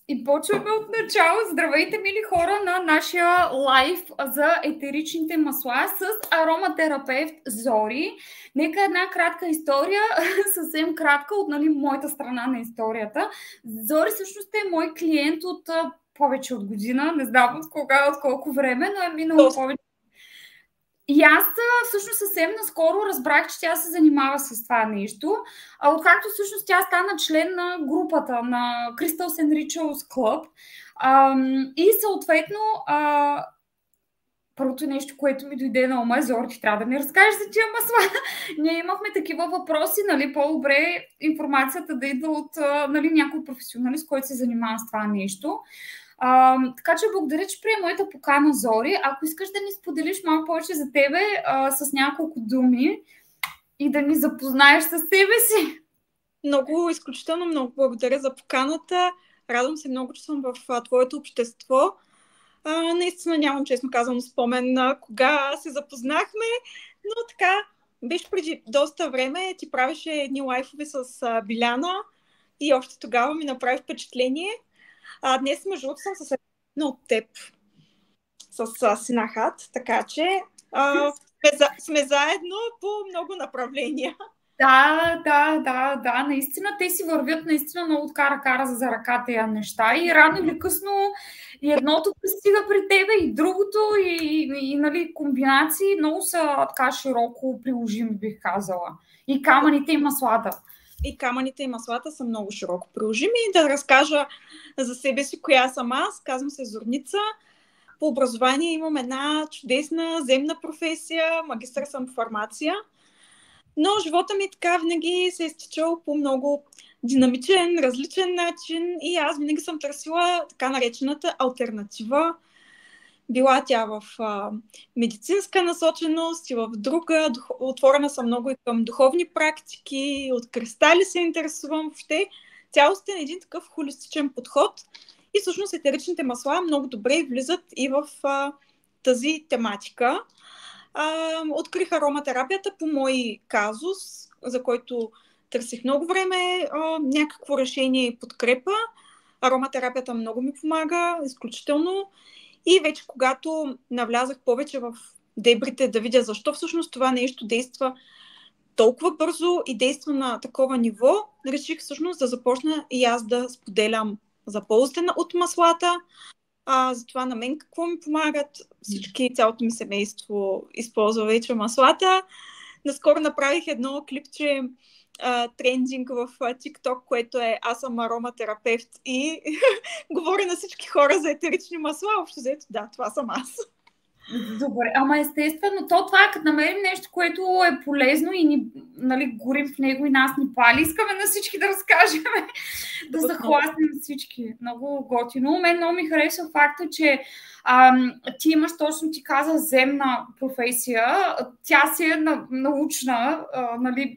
И почваме от начало. Здравейте, мили хора, на нашия лайв за етеричните масла с ароматерапевт Зори. Нека една кратка история, съвсем кратка от моята страна на историята. Зори всъщност е мой клиент от повече от година, не знам от кога, от колко време, но е минало повече. И аз всъщност съвсем наскоро разбрах, че тя се занимава с това нещо. Откакто всъщност тя стана член на групата на Crystals and Rituals Club. И съответно първото нещо, което ми дойде на ума е: Зори, ти трябва да ми разкажеш за тия масла. Ние имахме такива въпроси, по-добре информацията да идва от някой професионалист, който се занимава с това нещо. Така че благодаря, че прие моята покана, Зори. Ако искаш да ни споделиш малко повече за тебе с няколко думи и да ни запознаеш с себе си. Изключително много благодаря за поканата. Радвам се много, че съм в твоето общество. Наистина нямам, честно казано, спомен кога се запознахме, но така, беше преди доста време. Ти правеше едни лайфове с Биляна и още тогава ми направи впечатление. Днес, между другото, съм с една от теб, с Синахат, така че сме заедно по много направления. Да, наистина те си вървят наистина много от ръка за ръка тези неща и рано или късно и едното пристига при тебе, и другото, и комбинации много са така широко приложими, бих казала. И камъните и маслата. И камъните и маслата са много широко приложими. Да разкажа за себе си коя съм аз. Казвам се Зорница. По образование имам една чудесна земна професия. Магистър съм по фармация. Но живота ми така винаги се е изтичал по много динамичен, различен начин и аз винаги съм търсила така наречената алтернатива. Била тя в медицинска насоченост и в друга. Отворена съм много и към духовни практики, от кристали се интересувам. Въобще цялостен един такъв холистичен подход. И всъщност етеричните масла много добре влизат и в тази тематика. Открих ароматерапията по мой казус, за който търсих много време някакво решение и подкрепа. Ароматерапията много ми помага, изключително. И вече когато навлязах повече в дебрите да видя защо всъщност това нещо действа толкова бързо и действа на такова ниво, реших всъщност да започна и аз да споделям за ползите от маслата, за това на мен какво ми помагат. Цялото ми семейство използва вече маслата. Наскоро направих едно клипче трендинг в TikTok, което е аз съм ароматерапевт и говоря на всички хора за етерични масла. Общо взето, да, това съм аз. Добре, ама естествено, това е като намерим нещо, което е полезно и ни горим в него и нас ни пали. Искаме на всички да разкажем, да захласнем всички. Много готино. Мен много ми харесва факта, че ти имаш, точно ти каза, земна професия. Тя си е научна,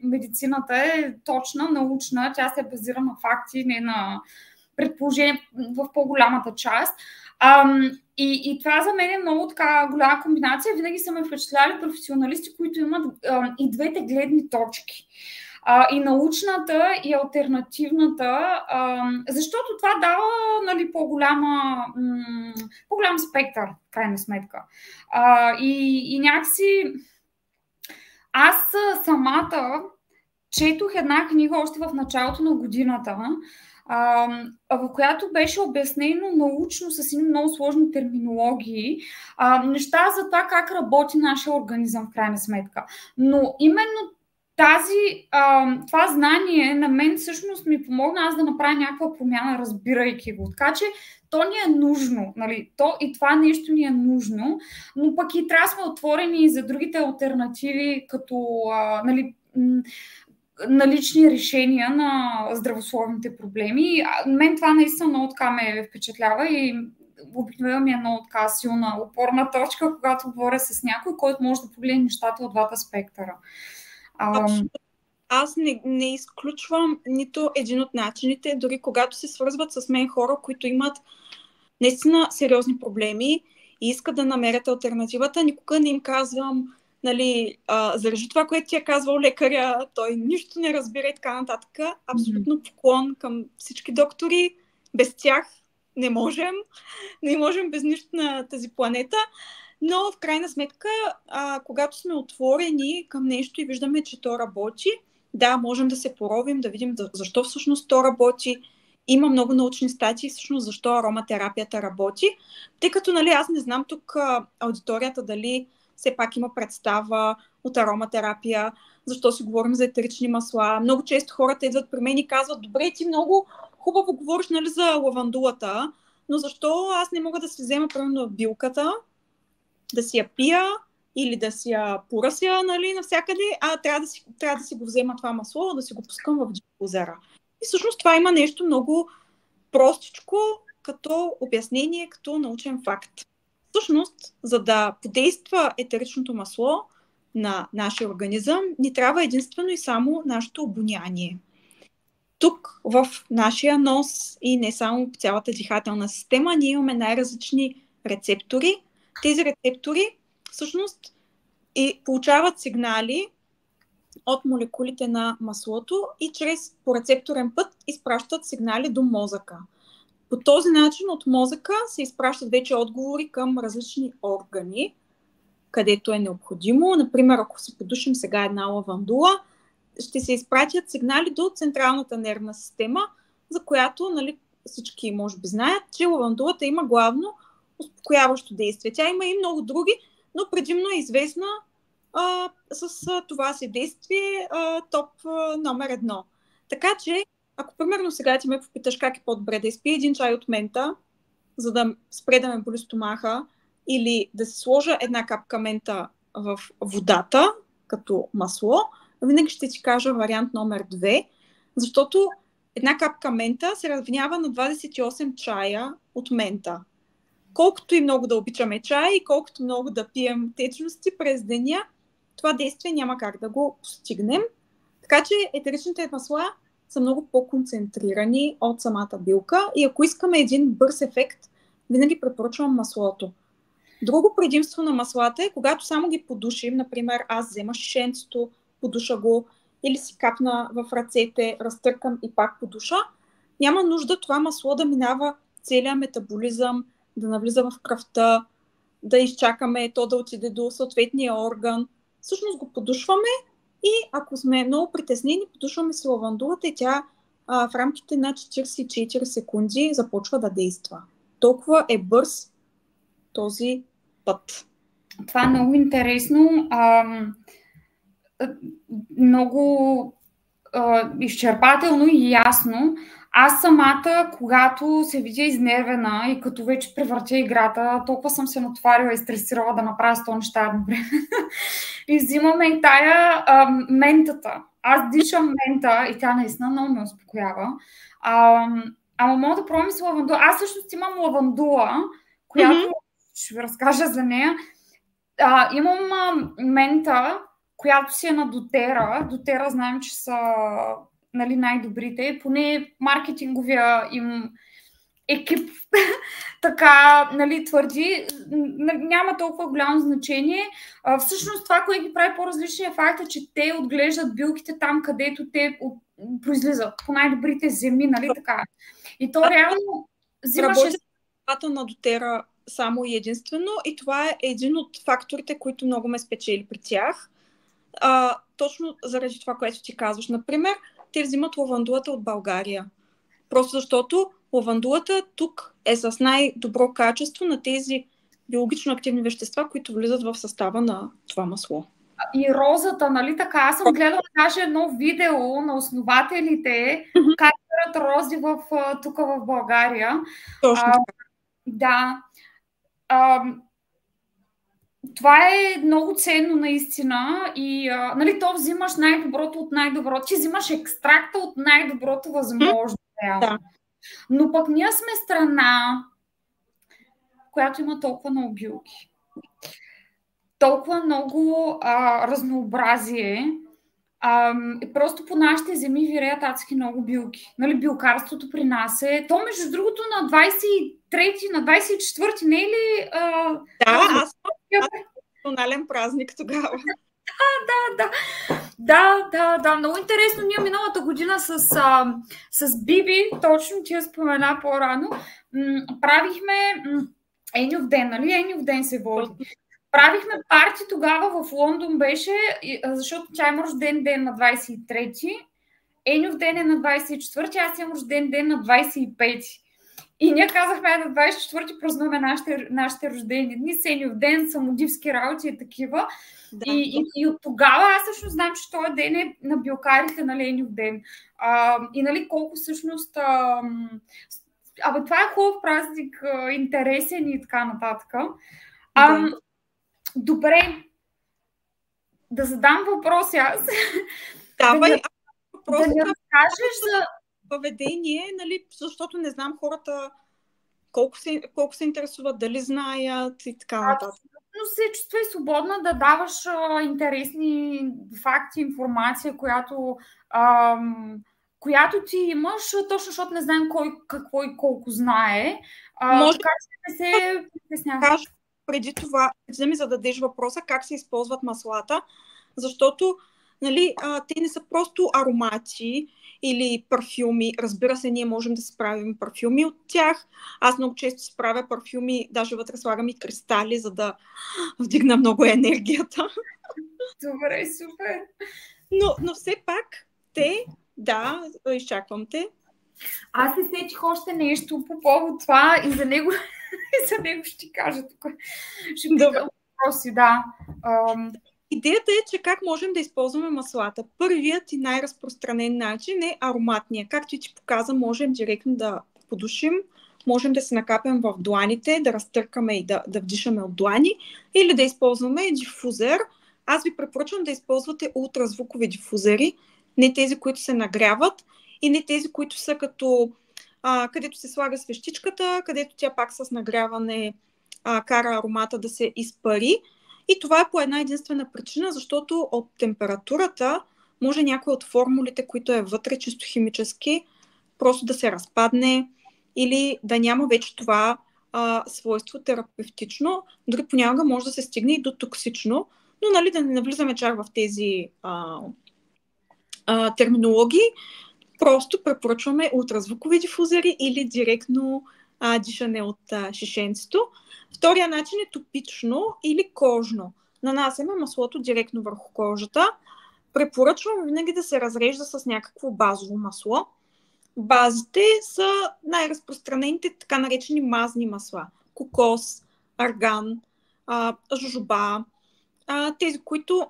медицината е точна, научна. Тя се базира на факти, не на предположение в по-голямата част. И това за мен е много така голяма комбинация. Винаги са ме впечатляли професионалисти, които имат и двете гледни точки. И научната, и алтернативната, защото това дава по-голям спектър, в крайна сметка. И някакси аз самата четох една книга още в началото на годината, в която беше обяснено научно с много сложни терминологии неща за това как работи нашия организъм в крайна сметка. Но именно това знание на мен всъщност ми помогна аз да направя някаква промяна, разбирайки го. Така че то ни е нужно, и това нещо ни е нужно, но пък и трябва да сме отворени за другите алтернативи, като налични решения на здравословните проблеми. Мен това наистина много така ме впечатлява и обикновено ми е много така силна опорна точка, когато говоря с някой, който може да погледне нещата от двата спектъра. Аз не изключвам нито един от начините, дори когато се свързват с мен хора, които имат наистина сериозни проблеми и искат да намерят алтернативата, никога не им казвам заради това, което ти е казвал лекаря, той нищо не разбира и така нататък. Абсолютно поклон към всички доктори. Без тях не можем без нищо на тази планета, но в крайна сметка, когато сме отворени към нещо и виждаме, че то работи, да, можем да се поровим, да видим защо всъщност то работи. Има много научни статии всъщност защо ароматерапията работи, тъй като, нали, аз не знам тук аудиторията дали все пак има представа от ароматерапия, защо си говорим за етерични масла. Много често хората идват при мен и казват: добре, ти много хубаво говориш, нали, за лавандулата, но защо аз не мога да си взема примерно билката, да си я пия или да си я поръся, нали, навсякъде, трябва да си го взема това масло, да си го пускам в дифузера. И всъщност това има нещо много простичко като обяснение, като научен факт. Всъщност, за да подейства етеричното масло на нашия организъм, ни трябва единствено и само нашето обоняние. Тук в нашия нос и не само по цялата дихателна система, ние имаме най-различни рецептори. Тези рецептори всъщност получават сигнали от молекулите на маслото и по рецепторен път изпращат сигнали до мозъка. По този начин от мозъка се изпращат вече отговори към различни органи, където е необходимо. Например, ако си подушим сега една лавандула, ще се изпратят сигнали до централната нервна система, за която, нали, всички може би знаят, че лавандулата има главно успокояващо действие. Тя има и много други, но предимно е известна с това си действие топ номер 1. Така че, ако примерно сега ти ме попиташ как е по-добре да изпия един чай от мента, за да спре да ме боли стомаха, или да се сложа една капка мента в водата, като масло, винаги ще ти кажа вариант номер 2, защото една капка мента се равнява на 28 чая от мента. Колкото и много да обичаме чай и колкото много да пием течности през деня, това действие няма как да го постигнем. Така че етеричните масла са много по-концентрирани от самата билка и ако искаме един бърз ефект, винаги препоръчвам маслото. Друго предимство на маслата е, когато само ги подушим, например, аз взема шишенцето, подуша го или си капна в ръцете, разтъркам и пак подуша, няма нужда това масло да минава целия метаболизъм, да навлиза в кръвта, да изчакаме то да отиде до съответния орган. Всъщност го подушваме и ако сме много притеснени, подушваме си лавандулата и тя в рамките на 44 секунди започва да действа. Толкова е бърз този път. Това е много интересно. Много изчерпателно и ясно. Аз самата, когато се видя изнервена и като вече превъртя играта, толкова съм се натоварила и стресирала да направя 100 неща едновременно. И взимаме и тая ментата. Аз дишам мента и тя наистина много ме успокоява. Ама мога да пробвам с лавандула. Аз всъщност имам лавандула, която ще ви разкажа за нея. Имам мента, която си е на дотера. Дотера знаем, че са, нали, най-добрите. Поне маркетинговия им екип така, нали, твърди. Няма толкова голямо значение. Всъщност това, което ги прави по-различни е факта, че те отглеждат билките там, където те произлизат. По най-добрите земи, нали така. И то реално взимаше... Работи на дотера само и единствено и това е един от факторите, които много ме спечели при тях. Точно заради това, което ти казваш. Например, те взимат лавандулата от България. Просто защото лавандулата тук е с най-добро качество на тези биологично активни вещества, които влизат в състава на това масло. И розата, нали така? Аз съм гледала даже едно видео на основателите, как берат рози тук в България. Точно. Да. Това е много ценно наистина и нали, то взимаш най-доброто от най-доброто. Ти взимаш екстракта от най-доброто възможно. Да. Но пък ние сме страна, която има толкова много билки. Толкова много разнообразие. Просто по нашите земи виреят адски много билки. Нали, билкарството при нас е... То, между другото, на 23-ти, на 24-ти, не е ли... Да, аз национален празник тогава. Да. Да, много интересно. Ние миналата година с Биби, точно ти я спомена по-рано, правихме Енюв ден, нали? Енюв ден се води. Правихме парти тогава в Лондон беше, защото тя има рожден ден на 23-ти, Енюв ден е на 24-ти, аз имам рожден ден на 25-ти. И ние казахме на 24-ти празнуваме нашите рождени дни, Сенюв ден, самодивски работи и такива. Да. И от тогава аз всъщност знам, че този ден е на билкарите на Ленюв ден. И нали колко всъщност... това е хубав празник, интересен и така нататък. Добре, да задам въпроси аз. Давай, да ни разкажеш за поведение, нали, защото не знам хората колко се интересуват, дали знаят и така нататък. Абсолютно се чувствай свободна да даваш интересни факти, информация, която ти имаш, точно защото не знаем кой какво и колко знае. Може така че не се притесняваш. Преди това, да ми зададеш въпроса как се използват маслата, защото нали, те не са просто аромати или парфюми. Разбира се, ние можем да си правим парфюми от тях. Аз много често си правя парфюми, даже вътре слагам и кристали, за да вдигна много енергията. Добре, супер. Но все пак изчаквам те. Аз се сетих още нещо по повод това и за него ще ти кажа тук. Ще питам въпроси, да. Идеята е, че как можем да използваме маслата. Първият и най-разпространен начин е ароматния. Както и ти показа, можем директно да подушим, можем да се накапем в дланите, да разтъркаме и да вдишаме от длани, или да използваме дифузер. Аз ви препоръчвам да използвате ултразвукови дифузери, не тези, които се нагряват и не тези, които са като където се слага свещичката, където тя пак с нагряване кара аромата да се изпари. И това е по една единствена причина, защото от температурата може някои от формулите, които е вътре чисто химически, просто да се разпадне или да няма вече това свойство терапевтично. Дори понякога може да се стигне и до токсично, но нали, да не навлизаме чак в тези терминологии. Просто препоръчваме ултразвукови дифузери или директно дишане от шишенцето. Втория начин е топично или кожно. Нанасяме маслото директно върху кожата. Препоръчвам винаги да се разрежда с някакво базово масло. Базите са най-разпространените така наречени мазни масла. Кокос, арган, жожоба. Тези, които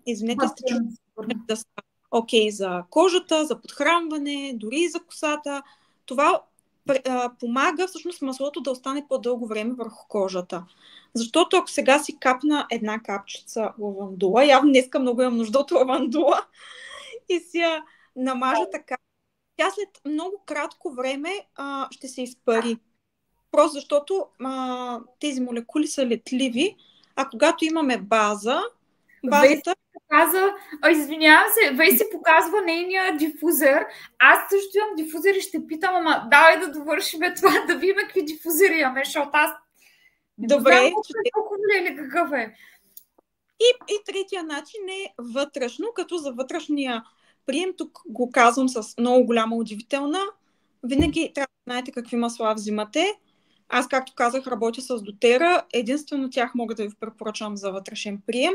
извинете, сте чули да са окей за кожата, за подхранване, дори и за косата. Това помага всъщност маслото да остане по-дълго време върху кожата. Защото ако сега си капна една капчица лавандула, явно днеска много имам нужда от лавандула, и си я намажа така, тя след много кратко време ще се изпари. Просто защото тези молекули са летливи, а когато имаме базата... Извинявам се, Веси показва нейния дифузер. Аз също имам дифузер и ще питам, ама давай да довършим това, да видим какви дифузери имаме, защото аз добре, толкова ли какъв е. И третия начин е вътрешно, като за вътрешния прием, тук го казвам с много голяма удивителна. Винаги трябва да знаете какви масла взимате. Аз, както казах, работя с дотера. Единствено тях мога да ви препоръчам за вътрешен прием.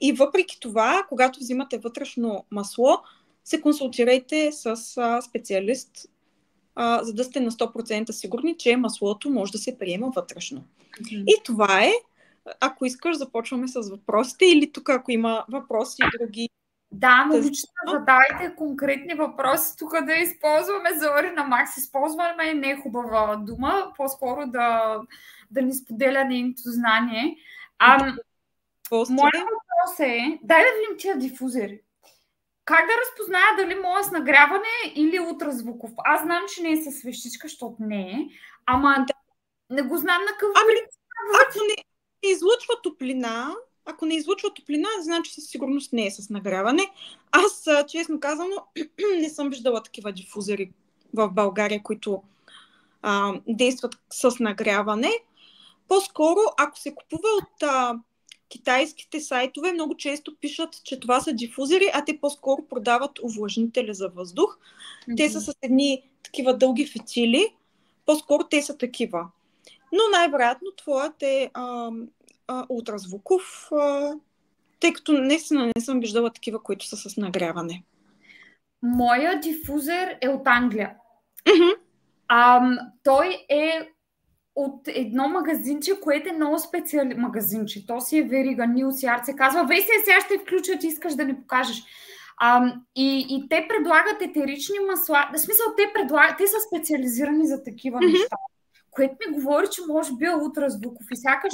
И въпреки това, когато взимате вътрешно масло, се консултирайте с специалист, за да сте на 100% сигурни, че маслото може да се приема вътрешно. И това е. Ако искаш, започваме с въпросите, или тук, ако има въпроси и други. Да, момичета, задавайте конкретни въпроси. Тук да използваме Зори на Макс. Използваме не е хубава дума, по-скоро да ни споделя нейното знание. Моят въпрос е, дай да видим тия дифузери. Как да разпозная дали моя с нагряване или ултразвуков? Аз знам, че не е със свещичка, защото не е. Ама не го знам на какъв принцип. Ако не излъчва топлина, значи със сигурност не е с нагряване. Аз, честно казано, не съм виждала такива дифузери в България, които действат с нагряване. По-скоро, ако се купува от китайските сайтове много често пишат, че това са дифузери, а те по-скоро продават увлажнители за въздух. Те са с едни такива дълги фитили. По-скоро те са такива. Но най-вероятно твоят е ултразвуков, тъй като наистина не съм виждала такива, които са с нагряване. Моя дифузер е от Англия. Той е от едно магазинче, което е много специално магазинче. То си е верига, Нилс Ярд се казва. Веси, сега ще включа, ти искаш да ни покажеш. И те предлагат етерични масла. В смисъл, те са специализирани за такива неща. Което ми говори, че може би е ултразвуков. И сякаш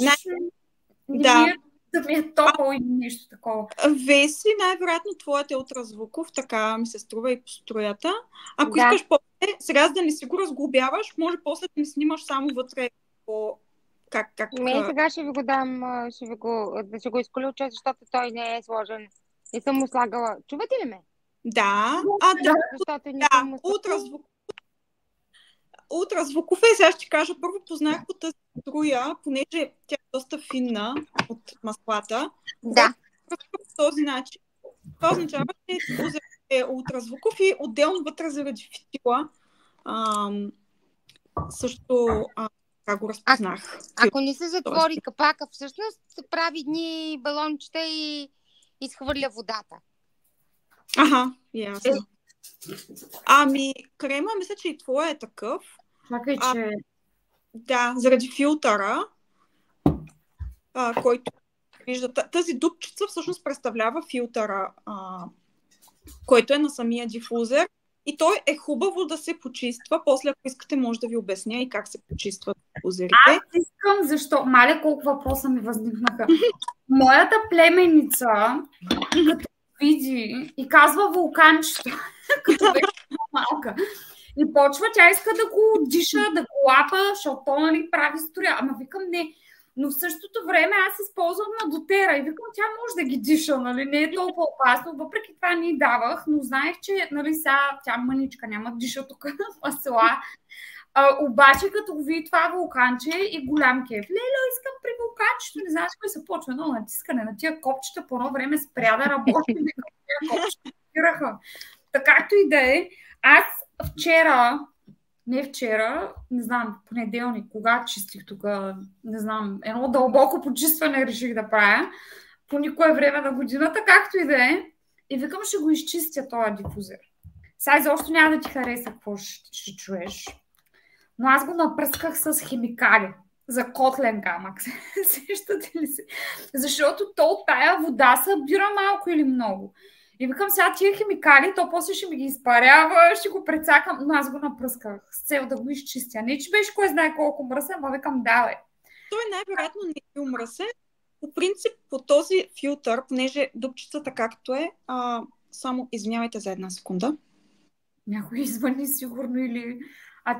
да ми е топъл или нещо такова. Веси, най-вероятно твоят е ултразвуков, така ми се струва и по строята. Ако искаш после, сега за да не си го разглобяваш, може после да не снимаш само вътре по как... сега ще ви го дам, ще го изключа, защото той не е сложен. Не съм му слагала. Чувате ли ме? Да. Ултразвуков е, сега ще кажа, първо познах по тази струя, понеже тя е доста финна от маслата. Да. По този начин. Това означава, че е ултразвуков и отделно вътре заради фитила. Също как го разпознах. Ако не се затвори капака, всъщност се прави дни балончета и изхвърля водата. Ясно. Крема, мисля, че и твоя е такъв. Чакай, че... Да, заради филтъра, който вижда. Тази дупчица всъщност представлява филтъра, който е на самия дифузер. И той е хубаво да се почиства. После, ако искате, може да ви обясня и как се почистват дифузерите. Аз искам, защо... Маля, колко въпроса ми възникнаха. Моята племеница, като види и казва вулканчето, като беше малка. И почва, тя иска да го диша, да го лапа, защото то, нали, прави строя. Ама викам, не. Но в същото време аз използвам на дотера и викам, тя може да ги диша, нали, не е толкова опасно. Въпреки това ни давах, но знаех, че, нали, сега тя мъничка, няма да диша тук масла. Обаче, като го види това вулканче и голям кеф, лело, искам при вулканчето, не знаеш кой се почва едно натискане на тия копчета, по едно време спря да работи, тия копчета спираха. Така както и да е, аз не знам, понеделник, кога чистих тук, не знам, едно дълбоко почистване реших да правя, по никое време на годината, както и да е, и викам, ще го изчистя този дифузер. Сега изобщо няма да ти хареса какво ще чуеш. Но аз го напръсках с химикали за котлен камък. Сещате ли се? Защото то от тая вода събира малко или много. И викам, сега тия химикали, то после ще ми ги изпарява, ще го прецакам, но аз го напръсках с цел да го изчистя. Не, че беше кой знае колко мръсен, но викам, да, бе. Той най-вероятно не е мръсен. По принцип, по този филтър, понеже дупчицата както е, само извинявайте за една секунда. Някой извъни сигурно или...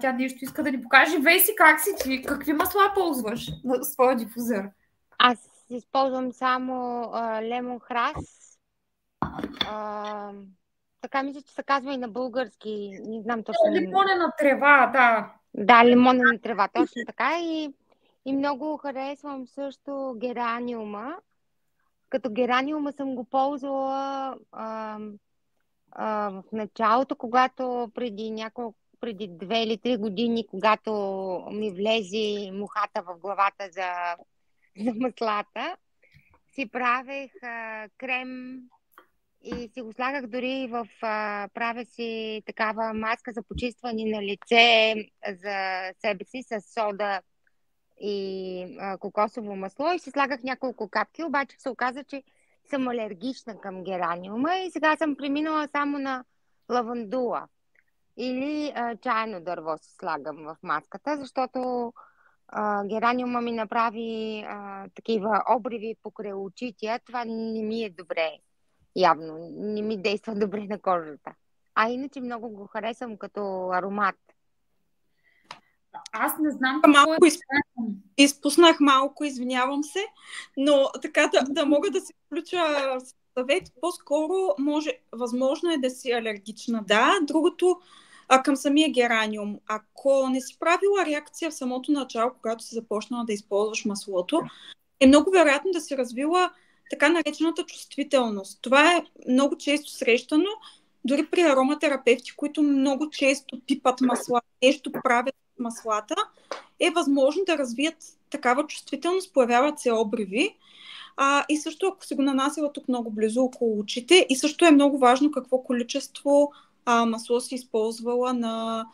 тя нещо иска да ни покаже. Веси, как си ти? Какви масла ползваш на своя дифузер? Аз използвам само лемон храс. Така мисля, че се казва и на български. Не знам точно. Лимонена трева, да. Да, лимонена трева, точно така. И много харесвам също гераниума. Като гераниума съм го ползвала в началото, когато преди 2 или 3 години, когато ми влезе мухата в главата за маслата, си правех крем и си го слагах дори правя си такава маска за почистване на лице за себе си с сода и кокосово масло и си слагах няколко капки, обаче се оказа, че съм алергична към гераниума и сега съм преминала само на лавандула. Или чайно дърво си слагам в маската, защото гераниума ми направи такива обриви покрай очите. Това не ми е добре. Явно не ми действа добре на кожата. А иначе много го харесвам като аромат. Аз не знам какво изпуснах малко, извинявам се, но така да мога да се включа в съвет, по-скоро възможно е да си алергична. Да, другото към самия гераниум. Ако не си правила реакция в самото начало, когато си започнала да използваш маслото, е много вероятно да се развила така наречената чувствителност. Това е много често срещано, дори при ароматерапевти, които много често пипат масла, нещо правят с маслата, е възможно да развият такава чувствителност, появяват се обриви. И също, ако се го нанасяла тук много близо около очите, и също е много важно какво количество масло си използвала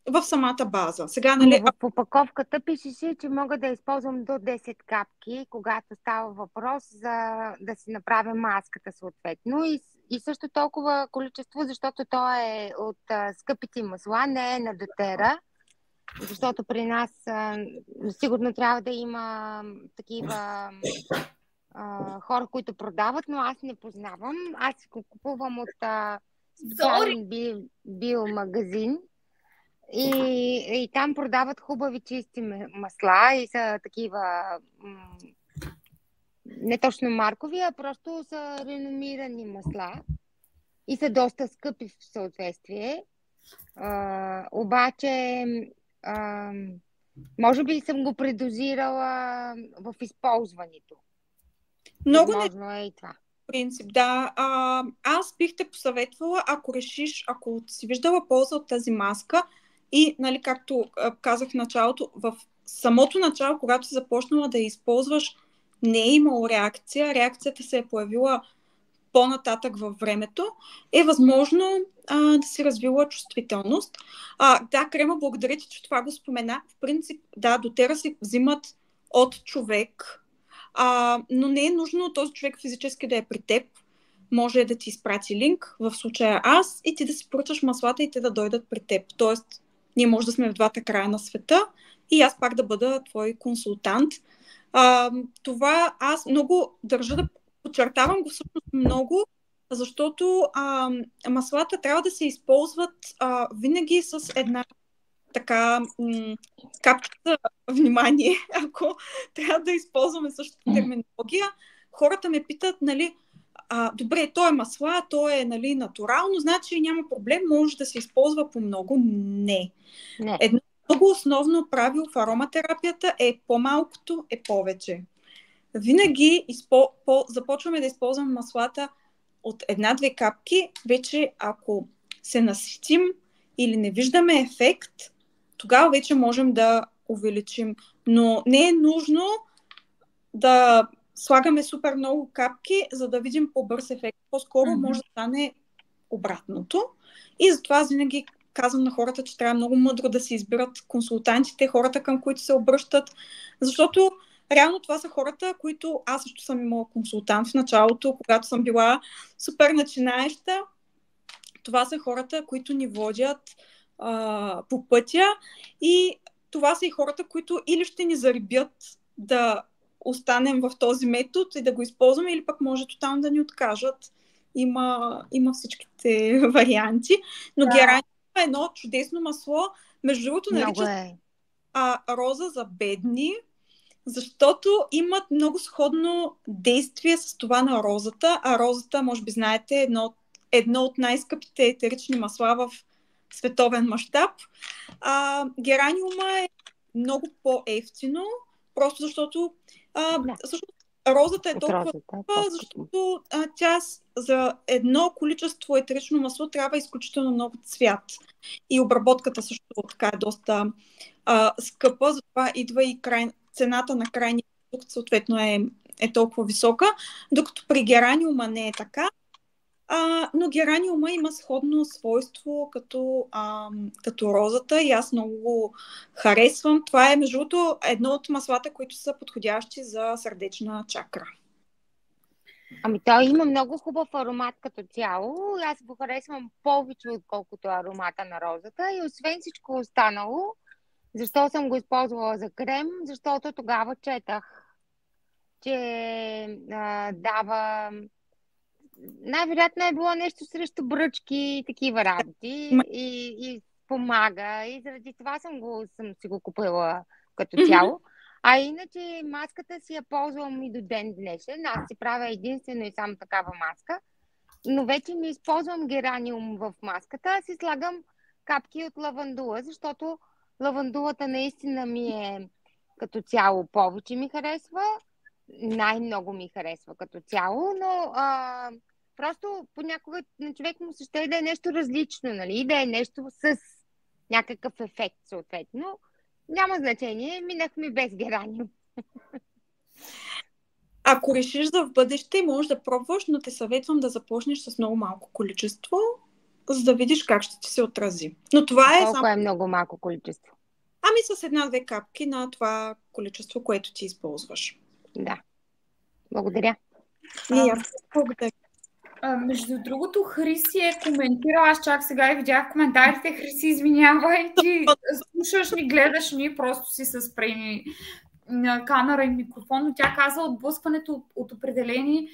в самата база. Сега, нали, В опаковката пишеше, че мога да използвам до 10 капки, когато става въпрос за да си направя маската съответно. И също толкова количество, защото то е от скъпите масла, не е на дотера. Защото при нас сигурно трябва да има такива хора, които продават, но аз не познавам. Аз го купувам от специален биомагазин и там продават хубави чисти масла и са такива не точно маркови, а просто са реномирани масла и са доста скъпи в съответствие. Обаче може би съм го предозирала в използването. Много възможно е и това. Принцип, да. Аз бих те посъветвала, ако решиш, ако си виждала полза от тази маска и, нали, както казах в началото, в самото начало, когато си започнала да я използваш, не е имало реакция, реакцията се е появила по-нататък във времето, е възможно да си развила чувствителност. Да, Крема, благодаря ти, че това го спомена. В принцип, да, дотера се взимат от човек, но не е нужно този човек физически да е при теб. Може да ти изпрати линк, в случая аз, и ти да си поръчаш маслата и те да дойдат при теб. Тоест, ние може да сме в двата края на света и аз пак да бъда твой консултант. Това аз много държа да подчертавам го всъщност много, защото маслата трябва да се използват винаги с една така капка за внимание, ако трябва да използваме същата терминология. Хората ме питат, нали, добре, то е масла, то е, нали, натурално, значи няма проблем, може да се използва по много. Не. Едно много основно правило в ароматерапията е по-малкото е повече. Винаги започваме да използваме маслата от една-две капки, вече ако се наситим или не виждаме ефект, тогава вече можем да увеличим. Но не е нужно да слагаме супер много капки, за да видим по-бърз ефект. По-скоро може да стане обратното. И затова аз винаги казвам на хората, че трябва много мъдро да се избират консултантите, хората, към които се обръщат, защото реално това са хората, които аз също съм имала консултант в началото, когато съм била супер начинаеща. Това са хората, които ни водят по пътя, и това са и хората, които или ще ни зарибят да останем в този метод и да го използваме, или пък може тотално да ни откажат. Има всичките варианти. Но герани е едно чудесно масло. Между другото, наричат роза за бедни, защото имат много сходно действие с това на розата. А розата, може би знаете, е едно от най-скъпите етерични масла в световен мащаб. Гераниума е много по-евтино, просто защото розата е толкова скъпа, защото тя за едно количество етерично масло трябва изключително много цвят. И обработката също така е доста скъпа, затова идва и цената на крайния продукт съответно е толкова висока, докато при гераниума не е така. Но гераниума има сходно свойство като розата и аз много го харесвам. Това е, между другото, едно от маслата, които са подходящи за сърдечна чакра. Той има много хубав аромат като цяло. Аз го харесвам повече, отколкото аромата на розата. И освен всичко останало, защо съм го използвала за крем? Защото тогава четах, че дава... Най-вероятно е било нещо срещу бръчки и такива работи и помага. И заради това съм си го купила като цяло. А иначе маската си я ползвам и до ден днешен. Аз си правя единствено и само такава маска. Но вече не използвам гераниум в маската. Аз си слагам капки от лавандула, защото лавандулата наистина ми е като цяло повече ми харесва, най-много ми харесва като цяло, но просто понякога на човек му се ще да е нещо различно, нали? И да е нещо с някакъв ефект, съответно. Няма значение, минахме без гераниум. Ако решиш за в бъдеще, можеш да пробваш, но те съветвам да започнеш с много малко количество, за да видиш как ще ти се отрази. Но това е Колко е много малко количество? Ами с 1-2 капки на това количество, което ти използваш. Да. Благодаря. И аз благодаря. Между другото, Хриси е коментирала, аз чак сега и видях коментарите. Хриси, извинявай, ти слушаш ни, гледаш ни, просто си с спрени на камера и микрофон, но тя каза, отблъскването от определени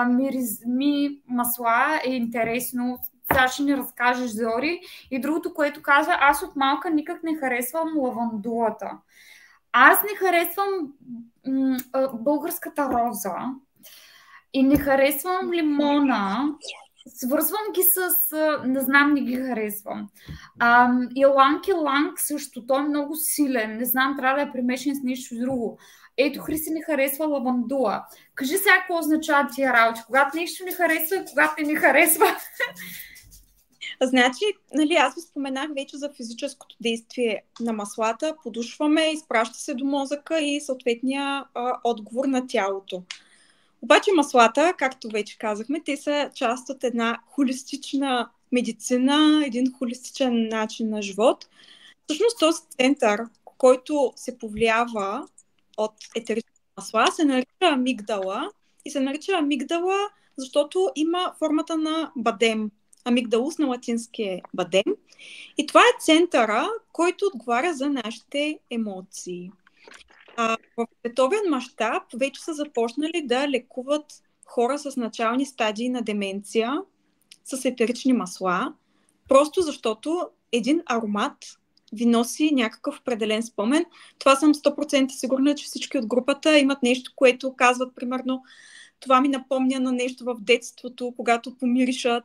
миризми, масла е интересно. Сега ще ни разкажеш, Зори. И другото, което казва, аз от малка никак не харесвам лавандулата. Аз не харесвам българската роза и не харесвам лимона. Свързвам ги с... не знам, не ги харесвам. Иланг Иланг също, той е много силен. Не знам, трябва да е примешен с нещо друго. Ето, Хриси не харесва лавандула. Кажи сега какво означава тия работи. Когато нещо не харесва и когато не харесва. Значи, нали, аз ви споменах вече за физическото действие на маслата. Подушваме, изпраща се до мозъка и съответния отговор на тялото. Обаче маслата, както вече казахме, те са част от една холистична медицина, един холистичен начин на живот. Всъщност този център, който се повлиява от етерични масла, се нарича амигдала. И се нарича амигдала, защото има формата на бадем. Амигдалус на латински е бадем. И това е центъра, който отговаря за нашите емоции. В световен мащаб вече са започнали да лекуват хора с начални стадии на деменция с етерични масла, просто защото един аромат ви носи някакъв определен спомен. Това съм 100% сигурна, че всички от групата имат нещо, което казват, примерно, това ми напомня на нещо в детството, когато помиришат,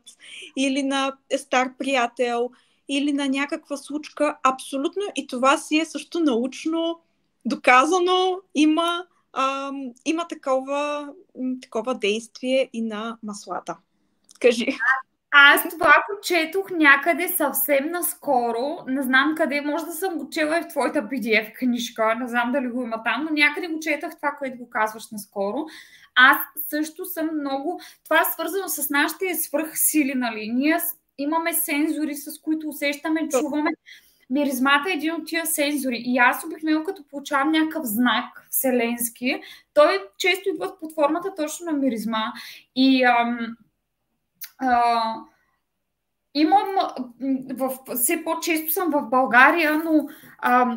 или на стар приятел, или на някаква случка. Абсолютно. И това си е също научно доказано. Има такова действие и на маслата. Кажи. Аз това го четох някъде съвсем наскоро. Не знам къде, може да съм го чела и в твоята PDF книжка. Не знам дали го има там, но някъде го четах това, което го казваш наскоро. Аз също съм много... Това е свързано с нашите свръхсили, нали? Ние имаме сензори, с които усещаме, чуваме. Миризмата е един от тия сензори. И аз обикновено, като получавам някакъв знак вселенски, той често идва под формата точно на миризма. И имам, все по-често съм в България, но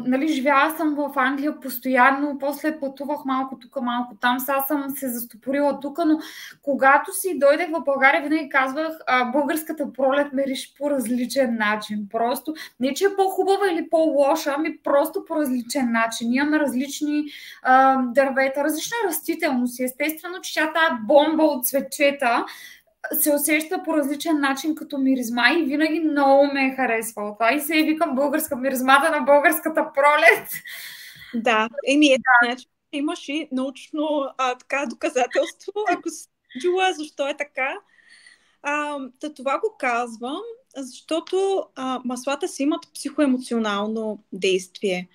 нали, живяла съм в Англия постоянно, после пътувах малко тук, малко там, сега съм се застопорила тук, но когато си дойдех в България, винаги казвах, българската пролет мериш по различен начин. Просто не, че е по-хубава или по-лоша, ами просто по различен начин. Имаме различни дървета, различна растителност. Естествено, че тая бомба от цветчета се усеща по различен начин като миризма и винаги много ме е харесвало това. И се викам българска миризмата на българската пролет. Да, значи имаш и научно доказателство, ако си чула защо е така. Това го казвам, защото маслата си имат психоемоционално действие.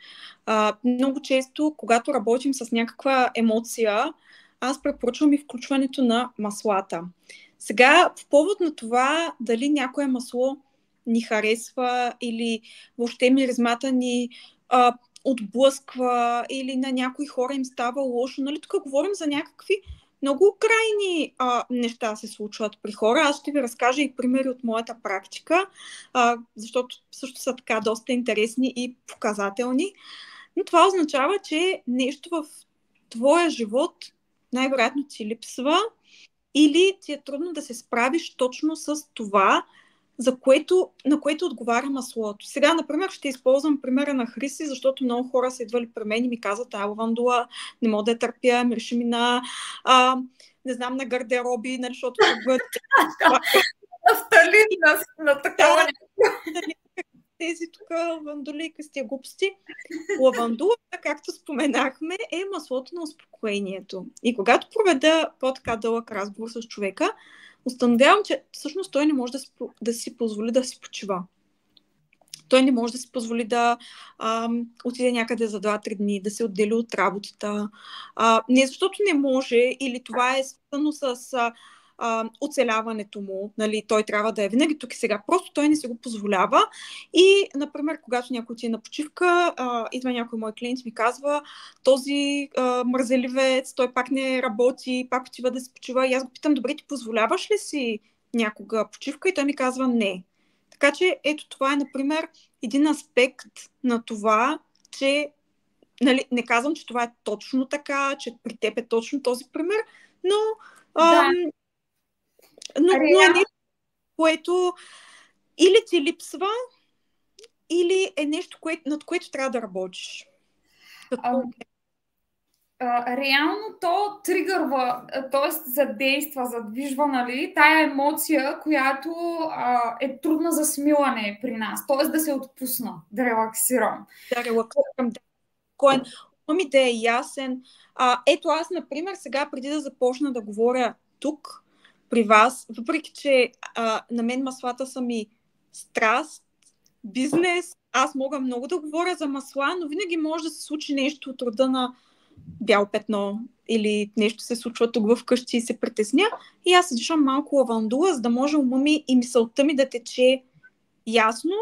Много често, когато работим с някаква емоция, аз препоръчвам и включването на маслата. Сега, по повод на това, дали някое масло ни харесва или въобще миризмата ни отблъсква или на някои хора им става лошо, нали, тук говорим за някакви много крайни неща се случват при хора. Аз ще ви разкажа и примери от моята практика, защото също са така доста интересни и показателни. Но това означава, че нещо в твоя живот най-вероятно ти липсва или ти е трудно да се справиш точно с това, на което отговаря маслото. Сега, например, ще използвам примера на Хриси, защото много хора са идвали при мен и ми казват, лавандула, не мога да я търпя, мириши ми на, не знам, на гардероби, нали, защото... Нафталин на такова. тези тук лавандулийка с тия глупости. Лавандулата, както споменахме, е маслото на успокоението. И когато проведа по-така дълъг разговор с човека, установявам, че всъщност той не може да си позволи да си почива. Той не може да си позволи да отиде някъде за 2-3 дни, да се отдели от работата. Не защото не може, или това е свързано с оцеляването му. Нали, той трябва да е винаги тук и сега. Просто той не си го позволява. И, например, когато някой отиде на почивка, идва някой мой клиент и ми казва, този мързеливец, той пак не работи, пак отива да се почива. И аз го питам, добре, ти позволяваш ли си някога почивка? И той ми казва, не. Така че, ето това е, например, един аспект на това, че, нали, не казвам, че това е точно така, че при теб е точно този пример, но но е нещо, което или ти липсва, или е нещо, над което трябва да работиш. Реално то тригърва, т.е. задейства, задвижва, нали, тая емоция, която е трудна за смилане при нас. Т.е. да се отпусна, да релаксирам. Да релаксирам, ми да е ясен. Ето аз, например, сега преди да започна да говоря тук при вас, въпреки че на мен маслата са ми страст, бизнес, аз мога много да говоря за масла, но винаги може да се случи нещо от рода на бяло петно или нещо се случва тук вкъщи и се притесня. И аз дишам малко лавандула, за да може ума ми и мисълта ми да тече ясно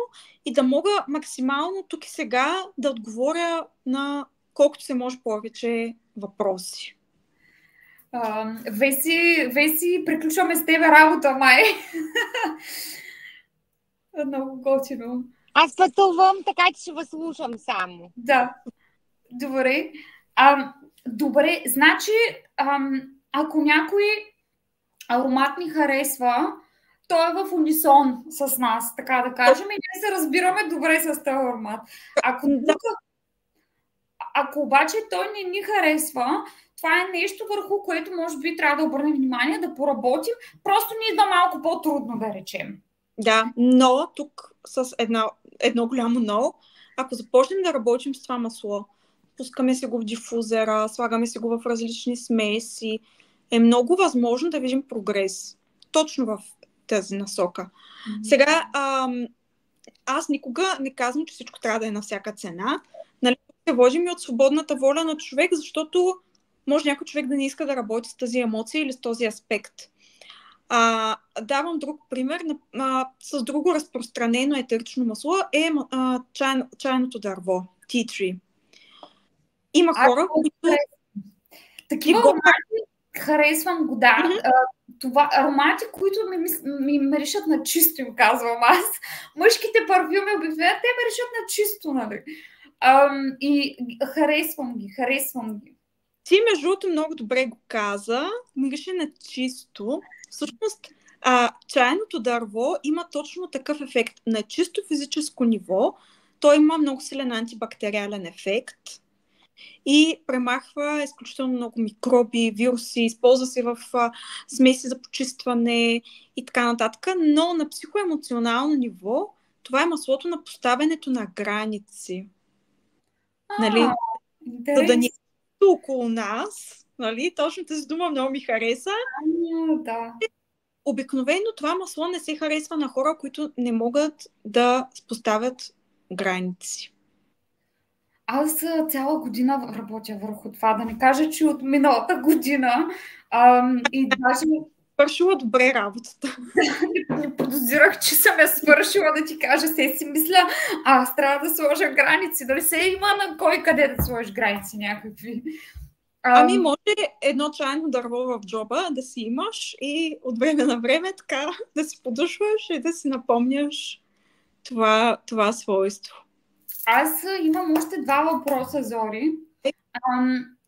и да мога максимално тук и сега да отговоря на колкото се може повече въпроси. Веси, приключваме с тебе работа, май. Много готино. Аз пътувам, така че ще вас слушам само. Да, добре. Добре, значи, ако някой аромат ни харесва, той е в унисон с нас, така да кажем, и ние се разбираме добре с този аромат. Ако обаче той не ни харесва, това е нещо, върху което може би трябва да обърнем внимание, да поработим. Просто ни идва малко по-трудно, да речем. Да, но тук с едно голямо но, ако започнем да работим с това масло, пускаме се го в дифузера, слагаме се го в различни смеси, е много възможно да видим прогрес. Точно в тази насока. Сега, аз никога не казвам, че всичко трябва да е на всяка цена. Нали, се водим и от свободната воля на човек, защото може някой човек да не иска да работи с тази емоция или с този аспект. Давам друг пример. С друго разпространено етерично масло е чайното дърво, tea tree. Има хора, които... Такива аромати харесвам го, да. Това аромати, които ми меришат на чисто, им казвам аз. Мъжките парфюми обикновено, те меришат на чисто, нали? И харесвам ги. Ти, между другото, много добре го каза. Мирише на чисто. Всъщност, чайното дърво има точно такъв ефект. На чисто физическо ниво той има много силен антибактериален ефект и премахва изключително много микроби, вируси, използва се в смеси за почистване и така нататък, но на психоемоционално ниво това е маслото на поставянето на граници. Нали? За да ни е около нас, нали? Точно тази дума много ми хареса. Да. Обикновено това масло не се харесва на хора, които не могат да поставят граници. Аз цяла година работя върху това. Да не кажа, че от миналата година и даже... Свършила добре работата. Не подозирах, че съм я свършила, да ти кажа. Се си мисля, аз трябва да сложа граници. Дали се има на кой къде да сложиш граници някакви? Може едно чайно дърво в джоба да си имаш и от време на време така да си подушваш и да си напомняш това свойство. Аз имам още 2 въпроса, Зори.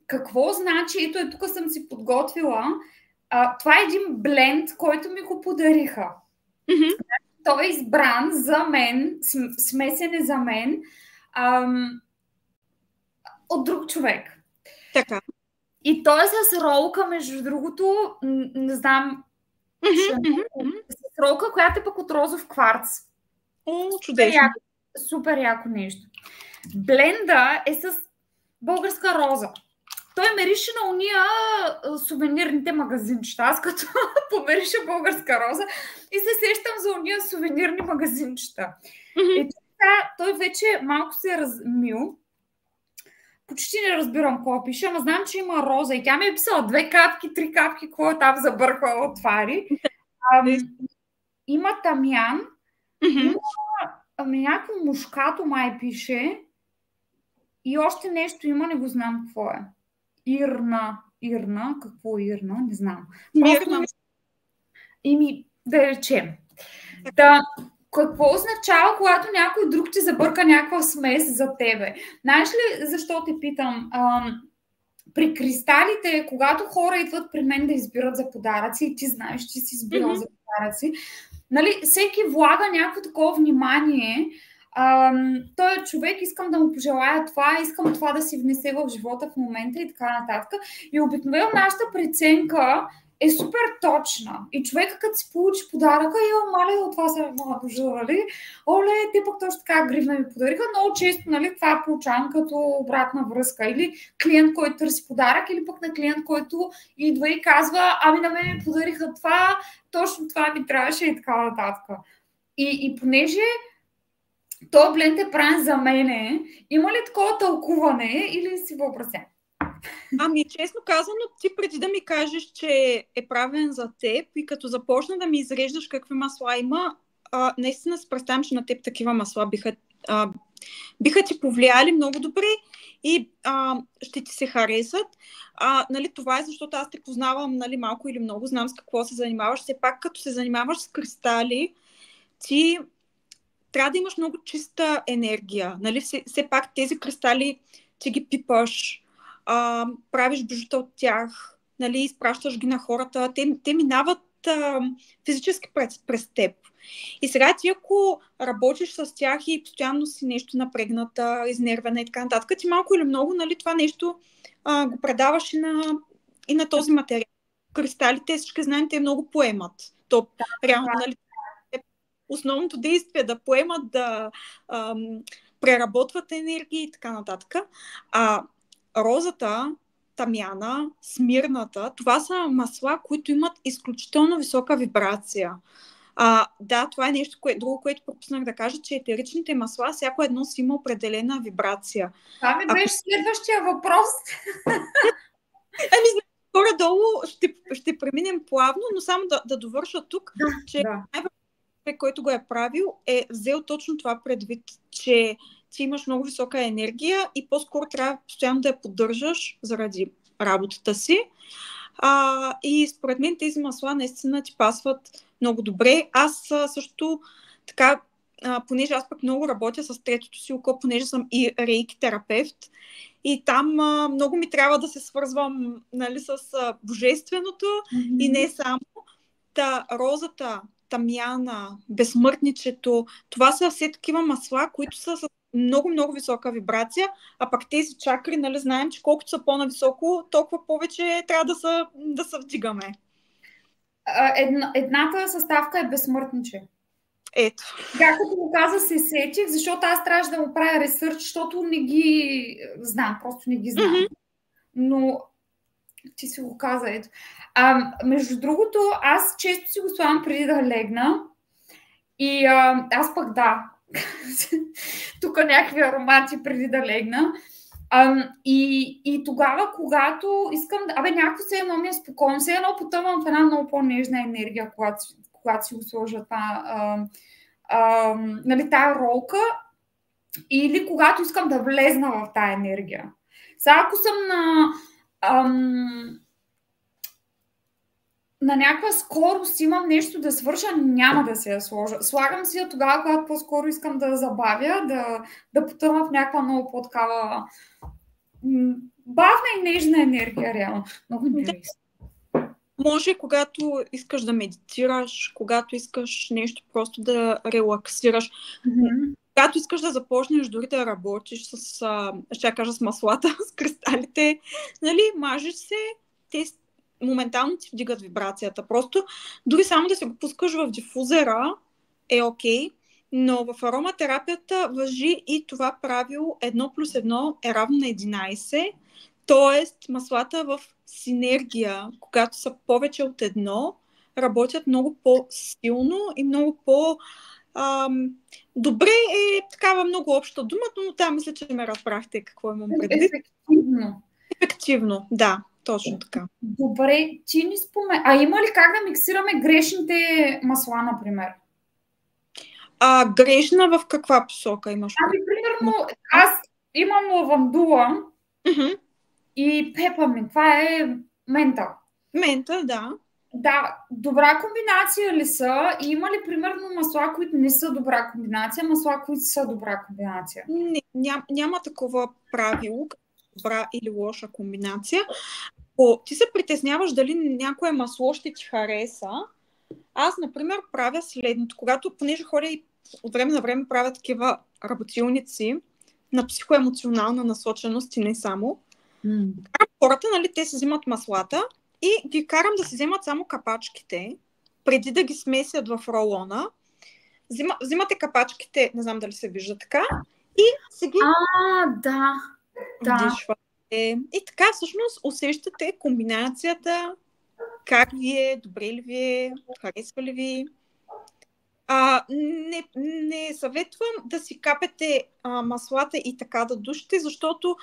Какво значи, ето тук съм си подготвила, това е един бленд, който ми го подариха. Той е избран за мен, смесен е за мен, от друг човек. Така. И той е с ролка, между другото, не знам, с ролка, която е пък от розов кварц. Чудесно. Супер яко нещо. Бленда е с българска роза. Той мирише на уния сувенирните магазинчета. Аз като помириша българска роза и се сещам за уния сувенирни магазинчета. И така, той вече малко се е размил. Почти не разбирам какво пише, ама знам, че има роза и тя ми е писала 2 капки, 3 капки, какво е там забъркала отвари. Има тамян, има някакво мушкато май пише и още нещо има, не го знам какво е. Ирна, какво е ирна, не знам. Да речем. Какво означава, когато някой друг ти забърка някаква смес за тебе? Знаеш ли защо те питам? При кристалите, когато хора идват при мен да избират за подаръци и ти знаеш, че си избирал за подаръци, нали, всеки влага някакво такова внимание. Той човек, искам да му пожелая това, искам това да си внесе в живота в момента и така нататък. И обикновено нашата преценка е супер точна. И човека, като си получи подаръка, маля, от това се дължа, нали? Оле, те пък точно така гривна ми подариха. Много често, нали, това получавам като обратна връзка. Или клиент, който търси подарък, или пък на клиент, който идва и казва, ами на мен ми подариха това, точно това ми трябваше и така нататък. И понеже този бленд е правен за мене, има ли такова тълкуване или си въобразя? Ами, честно казано, ти преди да ми кажеш, че е правен за теб и като започна да ми изреждаш какви масла има, наистина се представям, че на теб такива масла биха ти повлияли много добре и ще ти се харесат. Нали, това е защото аз те познавам, нали, малко или много, знам с какво се занимаваш. Все пак, като се занимаваш с кристали, ти трябва да имаш много чиста енергия. Нали? Все пак тези кристали ти ги пипаш, правиш бижута от тях, нали, изпращаш ги на хората, те минават физически през теб. И сега ти, ако работиш с тях и постоянно си нещо напрегната, изнервена и така нататък, ти малко или много, нали, това нещо го предаваш и на този материал. Кристалите, всички знаем, те много поемат. Реално, нали, основното действие да поемат, да преработват енергии и така нататък. Розата, тамяна, смирната, това са масла, които имат изключително висока вибрация. Да, това е нещо друго, което пропуснах да кажа, че етеричните масла, всяко едно си има определена вибрация. Това ми беше следващия въпрос. Горе-долу ще преминем плавно, но само да довърша тук, че който го е правил, е взел точно това предвид, че ти имаш много висока енергия и по-скоро трябва постоянно да я поддържаш заради работата си. И според мен тези масла наистина ти пасват много добре. Аз също така, понеже аз пък много работя с третото си око, понеже съм и рейки терапевт, и там много ми трябва да се свързвам, нали, с божественото и не само. Розата, тамяна, безсмъртничето, това са все такива масла, които са с много висока вибрация, а пък тези чакри, нали, знаем, че колкото са по-нависоко, толкова повече трябва да се вдигаме. Едната съставка е безсмъртниче. Ето. Както го каза, се сетих, защото аз трябваше да му правя ресърч, защото не ги знам, просто не ги знам. Но ти си го каза, ето. Между другото, аз често си го слагам преди да легна и аз пък тук някакви аромати преди да легна. И тогава, когато искам някакво се едно ми е спокойно, се едно потъвам в една много по-нежна енергия, когато си го сложа нали, тая ролка, или когато искам да влезна в тая енергия. Сега, ако съм на някаква скорост, имам нещо да свърша, няма да се я сложа. Слагам си я тогава, когато по-скоро искам да забавя, да потъвам в някаква много по-такава бавна и нежна енергия, реално. Много интересно. Може, когато искаш да медитираш, когато искаш нещо просто да релаксираш, когато искаш да започнеш дори да работиш ще кажа с маслата, с кристалите, нали, мажеш се, те моментално ти вдигат вибрацията. Просто дори само да се го пускаш в дифузера е окей. Но в ароматерапията важи и това правило 1+1 е равно на 11, т.е. маслата в синергия, когато са повече от едно, работят много по-силно и много добре е такава много обща дума, но там мисля, че ме разбрахте какво имам предвид. Ефективно. Ефективно, да, точно така. Добре, ти ни спомен. А има ли как да миксираме грешните масла, например? Грешна в каква посока имаш? Примерно, аз имам лавандула и пепамент. Това е мента. Мента, да. Да, добра комбинация ли са? И има ли примерно масла, които не са добра комбинация, масла, които са добра комбинация? Не, няма такова правило, добра или лоша комбинация. Ако ти се притесняваш дали някое масло ще ти хареса, аз, например, правя следното. Когато, понеже ходя и от време на време правя такива работилници на психоемоционална насоченост и не само, хората, нали, те си взимат маслата и ги карам да си вземат само капачките, преди да ги смесят в ролона. Взимате капачките, не знам дали се вижда така, и си ги вдишвате. И така всъщност усещате комбинацията, как ви е, добре ли ви е, харесва ли ви. Не съветвам да си капете маслата и така да душите, защото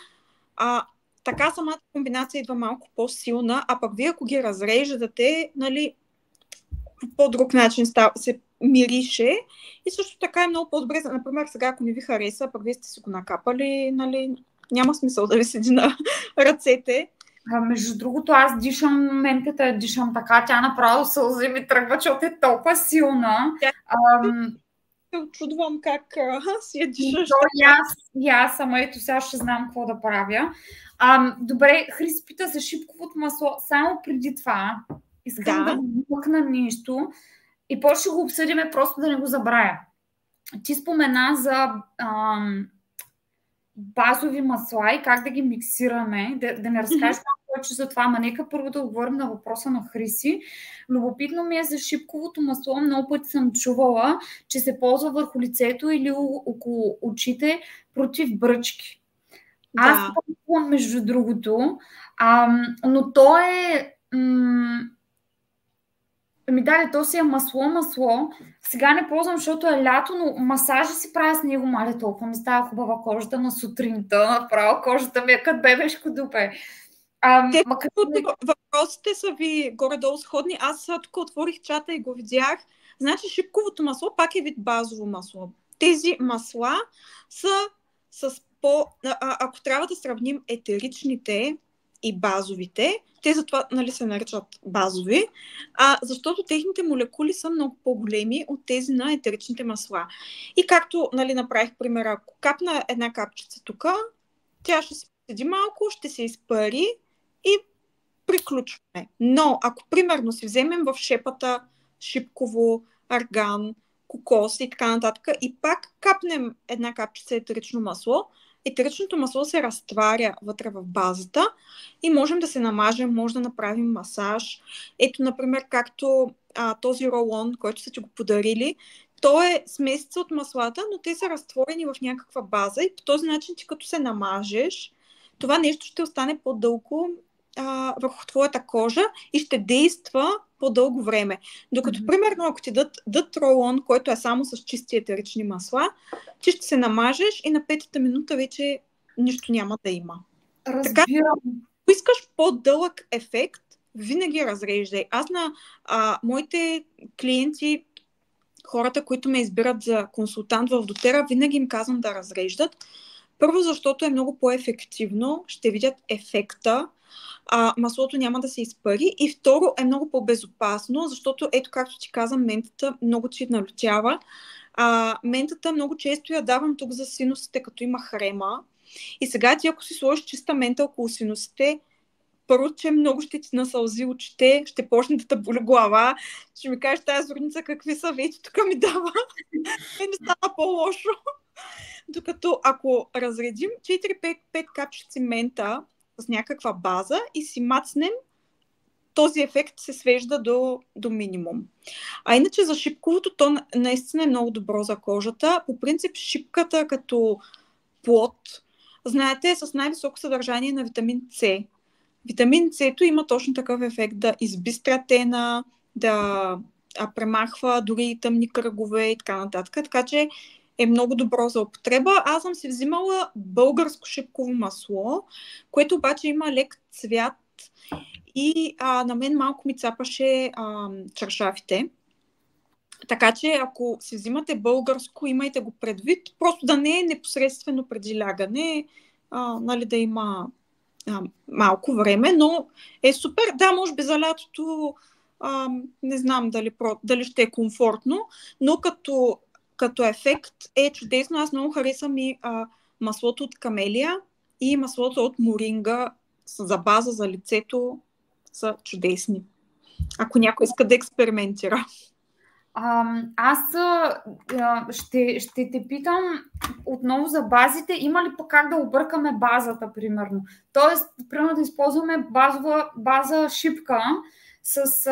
така самата комбинация идва малко по-силна, а пък вие ако ги разреждате, нали, по по-друг начин се мирише и също така е много по-добре. Например, сега ако не ви хареса, пък вие сте си го накапали, нали, няма смисъл да ви седи на ръцете. Между другото, аз дишам ментата, дишам така, тя направо сълзи ми тръгва, защото е толкова силна. Се очудвам как си я дишаш. И аз сама, ето сега ще знам какво да правя. Добре, Хрис пита за шипковото масло. Само преди това искам да вмъкна нещо и после ще го обсъдиме, просто да не го забравя. Ти спомена за базови масла и как да ги миксираме, да не разкажеш малко повече за това, ама нека първо да отговорим на въпроса на Хриси. Любопитно ми е за шипковото масло, много пъти съм чувала, че се ползва върху лицето или около очите против бръчки. Аз ползвам, между другото, но то е... то си е масло. Сега не ползвам, защото е лято, но масажа си правя с него, маля, толкова ми става хубава кожата на сутринта, направо кожата ми е като бебешко дупе. Въпросите са ви горе-долу сходни. Аз тук отворих чата и го видях. Значи шипковото масло пак е вид базово масло. Тези масла са с ако трябва да сравним етеричните и базовите, те затова, нали, се наричат базови, защото техните молекули са много по-големи от тези на етеричните масла. И както, нали, направих пример, ако капна една капчица тук, тя ще се седи малко, ще се изпари и приключваме. Но ако примерно си вземем в шепата шипково, арган, кокос и така нататък и пак капнем една капчица етерично масло, етеричното масло се разтваря вътре в базата и можем да се намажем, може да направим масаж. Ето, например, както този ролон, който са ти го подарили, то е смесица от маслата, но те са разтворени в някаква база и по този начин ти като се намажеш, това нещо ще остане по-дълго върху твоята кожа и ще действа по-дълго време. Докато, примерно, ако ти дадат ролон, който е само с чисти етерични масла, ти ще се намажеш и на 5-та минута вече нищо няма да има. Така, ако искаш по-дълъг ефект, винаги разреждай. Аз на моите клиенти, хората, които ме избират за консултант в дотера, винаги им казвам да разреждат. Първо, защото е много по-ефективно, ще видят ефекта, маслото няма да се изпари и второ е много по-безопасно, защото ето както ти казвам, ментата много ти налютява. Ментата много често я давам тук за синусите, като има хрема и сега ти ако си сложиш чиста мента около синусите, първо, че много ще ти насълзи очите, ще почне да те боли глава, ще ми кажеш тази зорница какви са вече, тук ми дава и не става по-лошо. Докато ако разредим 4-5 капчици мента с някаква база и си мацнем, този ефект се свежда до минимум. А иначе за шипковото, то наистина е много добро за кожата. По принцип шипката като плод, знаете, е с най-високо съдържание на витамин С. Витамин С-то има точно такъв ефект да избистря тена, да премахва дори тъмни кръгове и така нататък. Така че е много добро за употреба. Аз съм си взимала българско шипково масло, което обаче има лек цвят и на мен малко ми цапаше чаршафите. Така че ако си взимате българско, имайте го предвид. Просто да не е непосредствено преди лягане, нали, да има малко време, но е супер. Да, може би за лятото не знам дали ще е комфортно, но като ефект е чудесно. Аз много харесвам и маслото от камелия и маслото от моринга за база за лицето са чудесни. Ако някой иска да експериментира. Аз ще те питам отново за базите. Има ли пък как да объркаме базата, примерно? Тоест, примерно да използваме база шипка с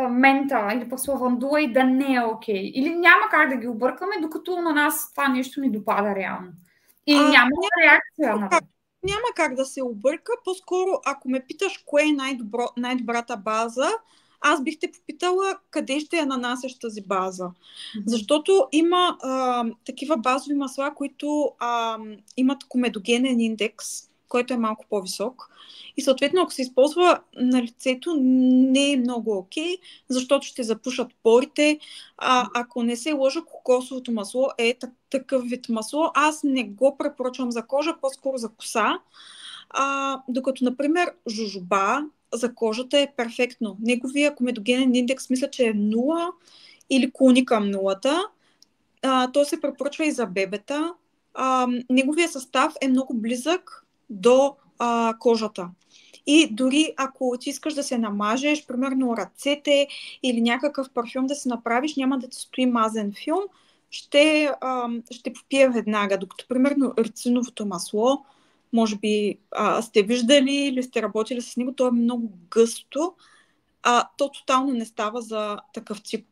мента или пък с лавандула и да не е окей. Или няма как да ги объркаме, докато на нас това нещо ни допада реално. И няма реакция. Няма как да се обърка. По-скоро, ако ме питаш кое е най-добрата база, аз бих те попитала къде ще я нанасяш тази база. Mm-hmm. Защото има такива базови масла, които имат комедогенен индекс, който е малко по-висок. И съответно, ако се използва на лицето, не е много окей, защото ще запушат порите. Ако не се лъжа, кокосовото масло е такъв вид масло. Аз не го препоръчвам за кожа, по-скоро за коса. Докато, например, жожоба за кожата е перфектно. Неговия комедогенен индекс мисля, че е 0 или клони към 0. То се препоръчва и за бебета. Неговия състав е много близък до кожата. И дори ако ти искаш да се намажеш, примерно ръцете или някакъв парфюм да си направиш, няма да ти стои мазен филм, ще попие веднага. Докато, примерно, рициновото масло, може би сте виждали или сте работили с него, то е много гъсто. То тотално не става за такъв тип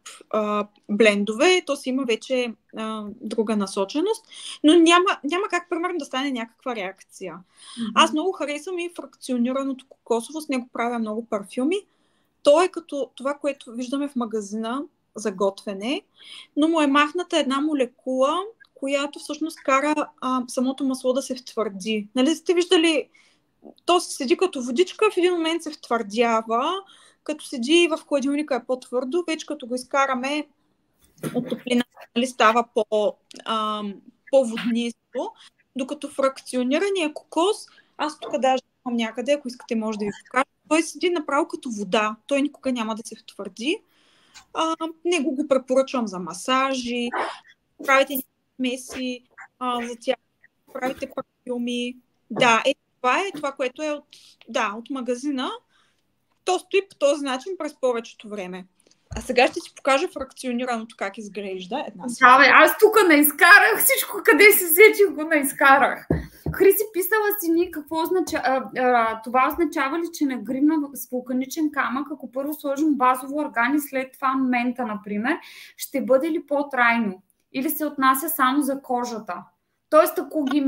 блендове. То си има вече друга насоченост. Но няма как, примерно, да стане някаква реакция. Mm-hmm. Аз много харесвам и фракционираното кокосово. С него правя много парфюми. То е като това, което виждаме в магазина за готвене, но му е махната една молекула, която всъщност кара самото масло да се втвърди. Нали сте виждали? То се седи като водичка, в един момент се втвърдява, като седи в хладилника е по-твърдо, вече като го изкараме от топлина, нали, става по-воднисто, докато фракционирания кокос, аз тук даже имам някъде, ако искате може да ви покажа, той седи направо като вода, той никога няма да се втвърди. Него го препоръчвам за масажи, правите смеси за тях, правите парфюми. Да, това, което е от магазина. То стои по този начин през повечето време. А сега ще ти покажа фракционираното как изглежда. Аз тук не изкарах всичко, къде се сетих го не изкарах. Хриси, писала си ни какво това означава ли, че на гривна с вулканичен камък, ако първо сложим базово органи, след това мента, например, ще бъде ли по-трайно? Или се отнася само за кожата? Тоест, ако ги...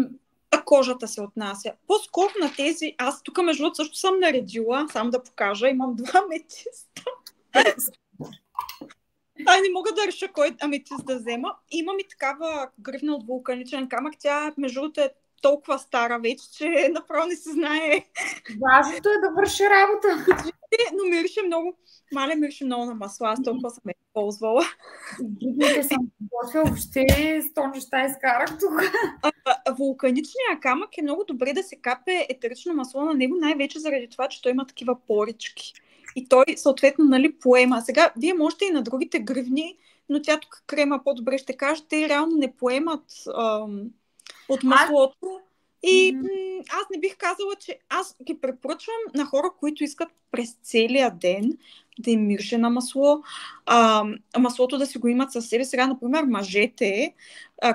Кожата се отнася. По-скоро на тези... Аз тук между другото също съм наредила, само да покажа, имам 2 аметиста. Не мога да реша кой аметист да взема. Имам и такава гривна от вулканичен камък. Тя между другото е толкова стара вече, че направо не се знае. Важното е да върши работа. Но мирише много. Маля мирише много на масла. Аз толкова съм ползвала. Другите съм готвила. Въобще 100 неща изкарах тук. Вулканичният камък е много добре да се капе етерично масло на него, най-вече заради това, че той има такива порички. И той съответно, нали, поема. Сега, вие можете и на другите гривни, но тя тук крема по-добре ще каже, те реално не поемат от маслото. И аз не бих казала, че аз ги препоръчвам на хора, които искат през целия ден да им мирише на масло, маслото да си го имат със себе. Сега, например, мъжете,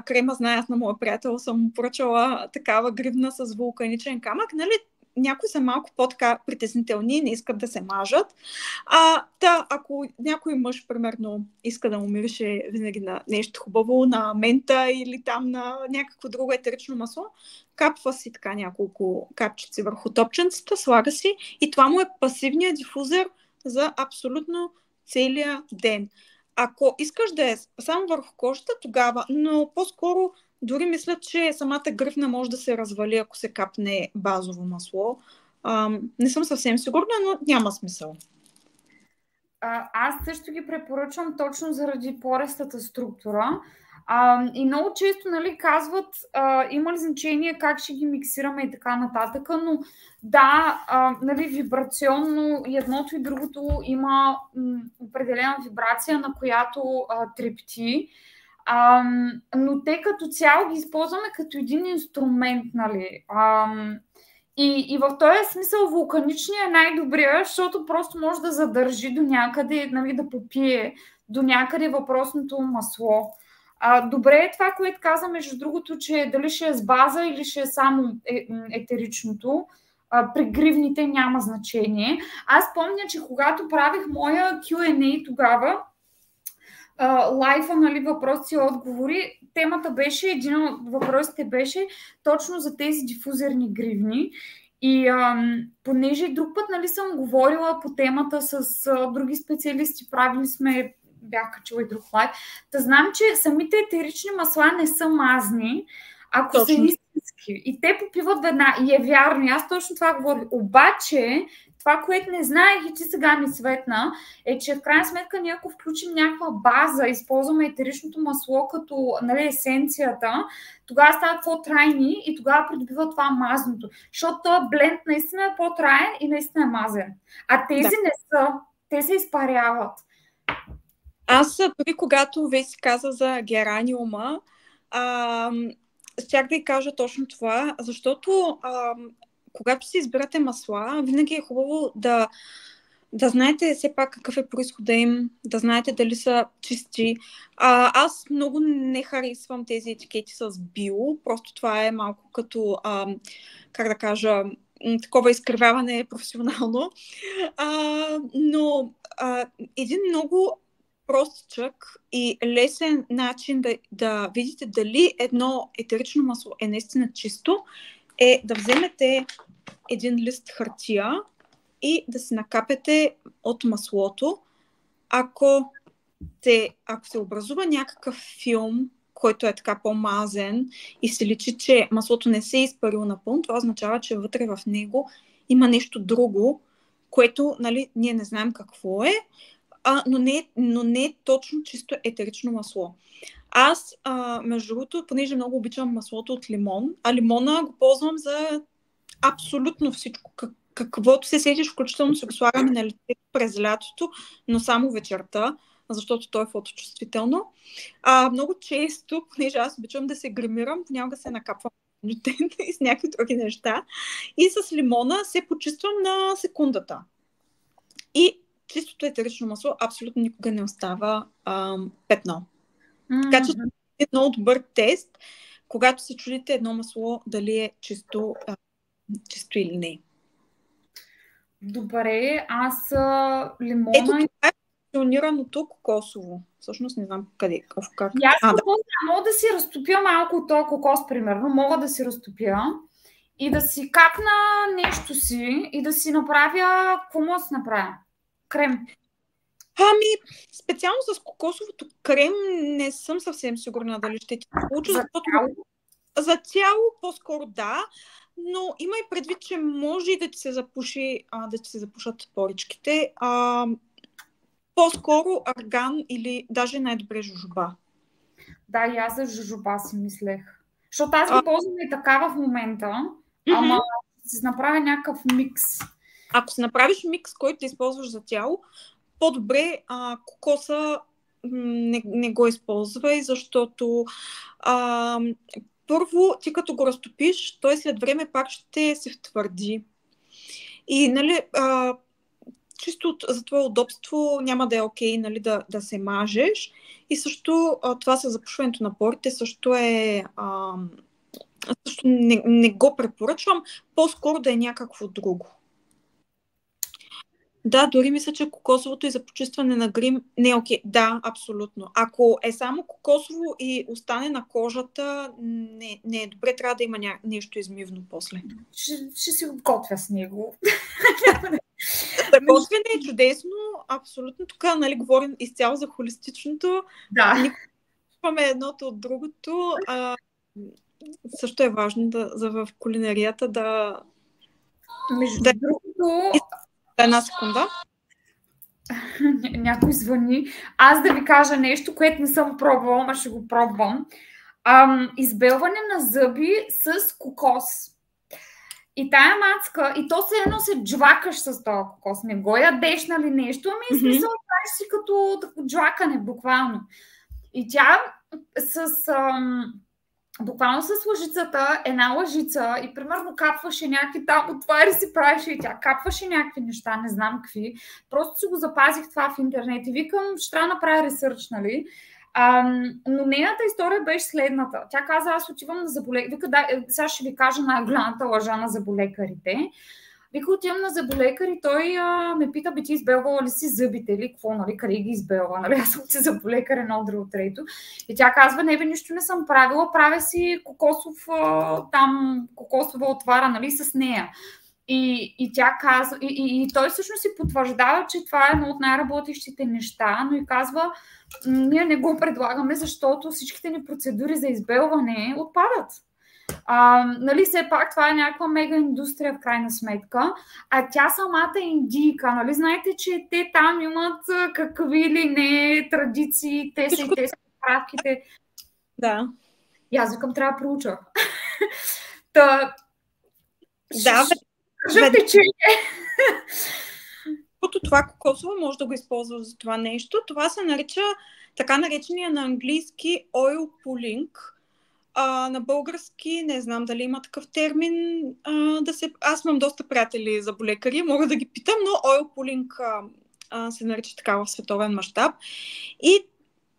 крема, знае, аз на моя приятел съм поръчала такава гривна с вулканичен камък, нали, някои са малко по-така притеснителни, не искат да се мажат. Ако някой мъж, примерно, иска да му мирише винаги на нещо хубаво, на мента или там на някакво друго етерично масло, капва си така няколко капчици върху топченцата, слага си и това му е пасивният дифузер за абсолютно целия ден. Ако искаш да е само върху кожата, тогава, но по-скоро дори мисля, че самата гръвна може да се развали, ако се капне базово масло. Не съм съвсем сигурна, но няма смисъл. Аз също ги препоръчвам точно заради порестата структура. И много често, нали, казват, има ли значение как ще ги миксираме и така нататък, но да, нали, вибрационно и едното и другото има определена вибрация, на която трепти. Но те като цяло ги използваме като един инструмент, нали. И в този смисъл вулканичният е най-добрия, защото просто може да задържи до някъде, нали, да попие до някъде въпросното масло. Добре е това, което каза, между другото, че дали ще е с база или ще е само етеричното. При гривните няма значение. Аз помня, че когато правих моя Q&A тогава, лайфа, нали, въпроси и отговори, темата беше, един от въпросите беше точно за тези дифузерни гривни. И понеже друг път, нали, съм говорила по темата с други специалисти, правили сме, бях качила и друг лайф, да знам, че самите етерични масла не са мазни, ако точно са истински. И те попиват веднага. И е вярно, аз точно това говорих. Обаче, това, което не знаех и ти сега ми светна, е, че в крайна сметка ние ако включим някаква база, използваме етеричното масло като, нали, есенцията, тогава стават по-трайни и тогава придобива това мазното. Защото този бленд наистина е по-траен и наистина е мазен. А тези не са. Те се изпаряват. Аз преди когато Веси каза за гераниума, щях да й кажа точно това, защото когато си избирате масла, винаги е хубаво да знаете все пак какъв е произхода им, да знаете дали са чисти. Аз много не харесвам тези етикети с био, просто това е малко като, как да кажа, такова изкривяване професионално. Но един много простичък и лесен начин да видите дали едно етерично масло е наистина чисто, е да вземете един лист хартия и да си накапете от маслото. Ако се образува някакъв филм, който е така по-мазен и се личи, че маслото не се е изпарило напълно, това означава, че вътре в него има нещо друго, което, нали, ние не знаем какво е, но не е точно чисто етерично масло. Аз, между другото, понеже много обичам маслото от лимон, а лимона го ползвам за абсолютно всичко. Каквото се сетиш, включително се го слагаме на лицето през лятото, но само вечерта, защото то е фоточувствително. Много често, понеже аз обичам да се гримирам, понякога се накапвам и с някакви други неща. И с лимона се почиствам на секундата. И чистото етерично масло абсолютно никога не остава петно. Така че е много добър тест, когато се чудите едно масло дали е чисто или не. Добре, аз лимона... Ето това е функционираното кокосово. Всъщност не знам къде. Как. Аз мога да си разтопя малко от този кокос, примерно. Мога да си разтопя и да си капна нещо си и да си направя... Какво мога да си направя? Крем. Специално с кокосовото крем не съм съвсем сигурна дали ще ти получи. За тяло по-скоро да, но има и предвид, че може и да ти се запушат поричките. По-скоро арган или даже най-добре жужоба. Да, и аз за жужоба си мислех. Защото аз ги ползвам и така в момента, ама си направя някакъв микс. Ако си направиш микс, който да използваш за тяло, по-добре кокоса не го използвай, защото първо ти като го разтопиш, той след време пак ще се втвърди. И нали, чисто за твое удобство няма да е окей, нали, да се мажеш. И също това с запушването на порите също е също не го препоръчвам, по-скоро да е някакво друго. Да, дори мисля, че кокосовото и за почистване на грим не е окей. Да, абсолютно. Ако е само кокосово и остане на кожата, не е добре, трябва да има нещо измивно после. Ще си го готвя с него. За готвене е чудесно, абсолютно. Тук, нали, говорим изцяло за холистичното. Да. Имаме едното от другото. Също е важно в кулинарията да... Между другото... Една секунда. Някой звъни. Аз да ви кажа нещо, което не съм пробвала, ама ще го пробвам. Избелване на зъби с кокос. И тая мацка, и то се едно се джвакаш с този кокос. Не го ядеш, нали нещо, ами смисъл правиш си като джвакане, буквално. И тя буквално с лъжицата, една лъжица и примерно капваше някакви там, отвари си правеше и тя капваше някакви неща, не знам какви. Просто си го запазих това в интернет и викам, ще трябва да направя ресърч, нали? Но нейната история беше следната. Тя каза, аз отивам на заболекари. Вика, да, сега ще ви кажа най-голямата лъжа на заболекарите. Вика, отивам на заболекар и той ме пита, ти избелвала ли си зъбите или какво, нали, къде ги избелва, нали, аз съм си заболекар едно, друго, трето. И тя казва, не бе, нищо не съм правила, правя си кокосова отвара, нали, с нея. И тя казва, и той всъщност си потвърждава, че това е едно от най-работещите неща, но и казва, ние не го предлагаме, защото всичките ни процедури за избелване отпадат. Нали, все пак това е някаква мега индустрия в крайна сметка, а тя самата е индийка, нали, знаете, че те там имат какви ли не традиции, те са и те са правките. Да. И аз викам, трябва да проуча. Да, това кокосово може да го използва за това нещо. Това се нарича така наречения на английски oil pulling. На български не знам дали има такъв термин. Аз имам доста приятели заболекари, мога да ги питам, но oil pulling се нарича така в световен мащаб. И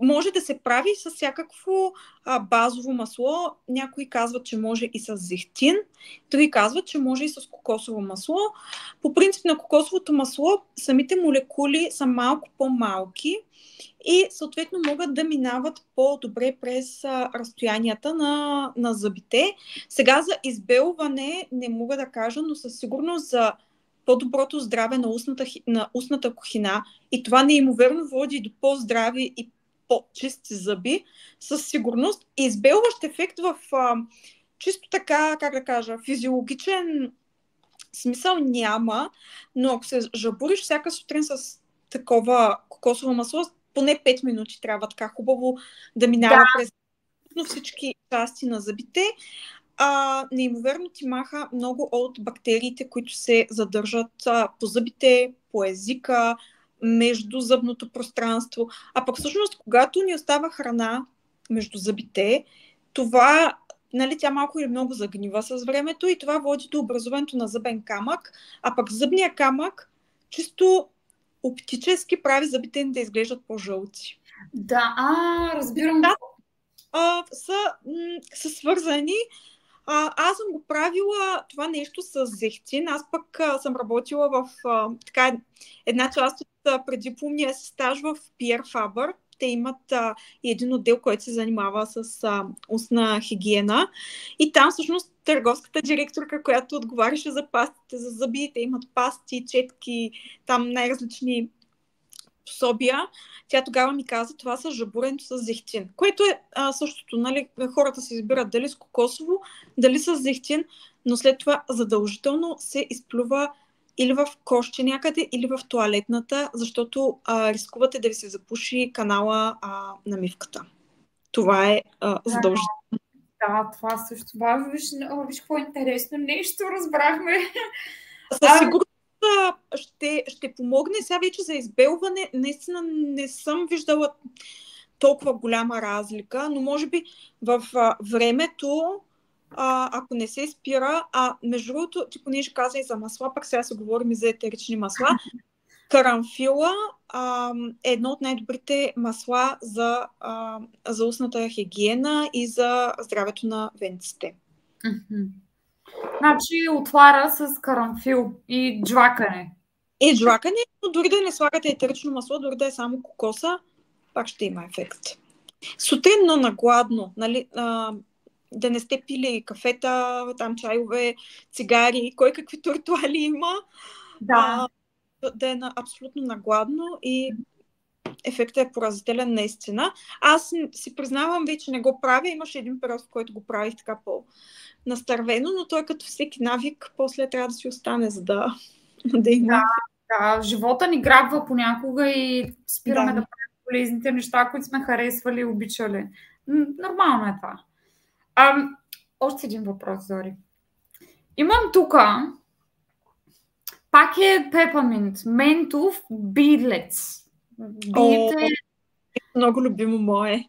може да се прави с всякакво базово масло. Някои казват, че може и с зехтин, други казват, че може и с кокосово масло. По принцип на кокосовото масло самите молекули са малко по-малки и съответно могат да минават по-добре през разстоянията на зъбите. Сега за избелване не мога да кажа, но със сигурност за по-доброто здраве на устната кухина и това неимоверно води до по-здрави и по-чисти зъби, със сигурност избелващ ефект в чисто така, как да кажа, физиологичен смисъл няма, но ако се жабуриш всяка сутрин с такова кокосово масло, поне 5 минути трябва така хубаво да минава през всички части на зъбите. Неимоверно ти маха много от бактериите, които се задържат по зъбите, по езика, между зъбното пространство. А пък всъщност, когато ни остава храна между зъбите, това, нали, тя малко или много загнива с времето и това води до образуването на зъбен камък, а пък зъбния камък чисто оптически прави зъбите да изглеждат по-жълти. Да, разбирам. Са свързани. Аз съм го правила това нещо с зехтин. Аз пък съм работила в една част от преддипломния си стаж в Pierre Faber. Те имат и един отдел, който се занимава с устна хигиена. И там всъщност търговската директорка, която отговаряше за пастите за зъби, те имат пасти, четки, там най-различни пособия. Тя тогава ми каза, това са жабуренето с зехтин, което е същото, нали, хората се избират дали с кокосово, дали с зехтин, но след това задължително се изплюва или в кошче някъде, или в тоалетната, защото рискувате да ви се запуши канала на мивката. Това е задължително. Да, това също. Виж какво интересно нещо разбрахме. Със сигурност ще помогне. Сега вече за избелване наистина не съм виждала толкова голяма разлика, но може би в времето, ако не се спира, между другото, ти понеже каза и за масла, пък сега се говорим и за етерични масла, карамфила е едно от най-добрите масла за устната хигиена и за здравето на венците. Мгм. Значи отвара с карамфил и джвакане. И джвакане, но дори да не слагате етерично масло, дори да е само кокоса, пак ще има ефект. Сутрин, но нагладно, нали, да не сте пили кафета, там чайове, цигари, кой какви ритуали има, Да. да е абсолютно нагладно и ефектът е поразителен наистина. Аз си признавам, вече не го правя. Имаше един период, в който го правих така по-настървено, но той като всеки навик, после трябва да си остане, за да има. Да, живота ни грабва понякога и спираме Да. да правим полезните неща, които сме харесвали и обичали. Нормално е това. Още един въпрос, Зори. Имам тук, пак е пепаминт, ментов бидлец. Много любимо мое.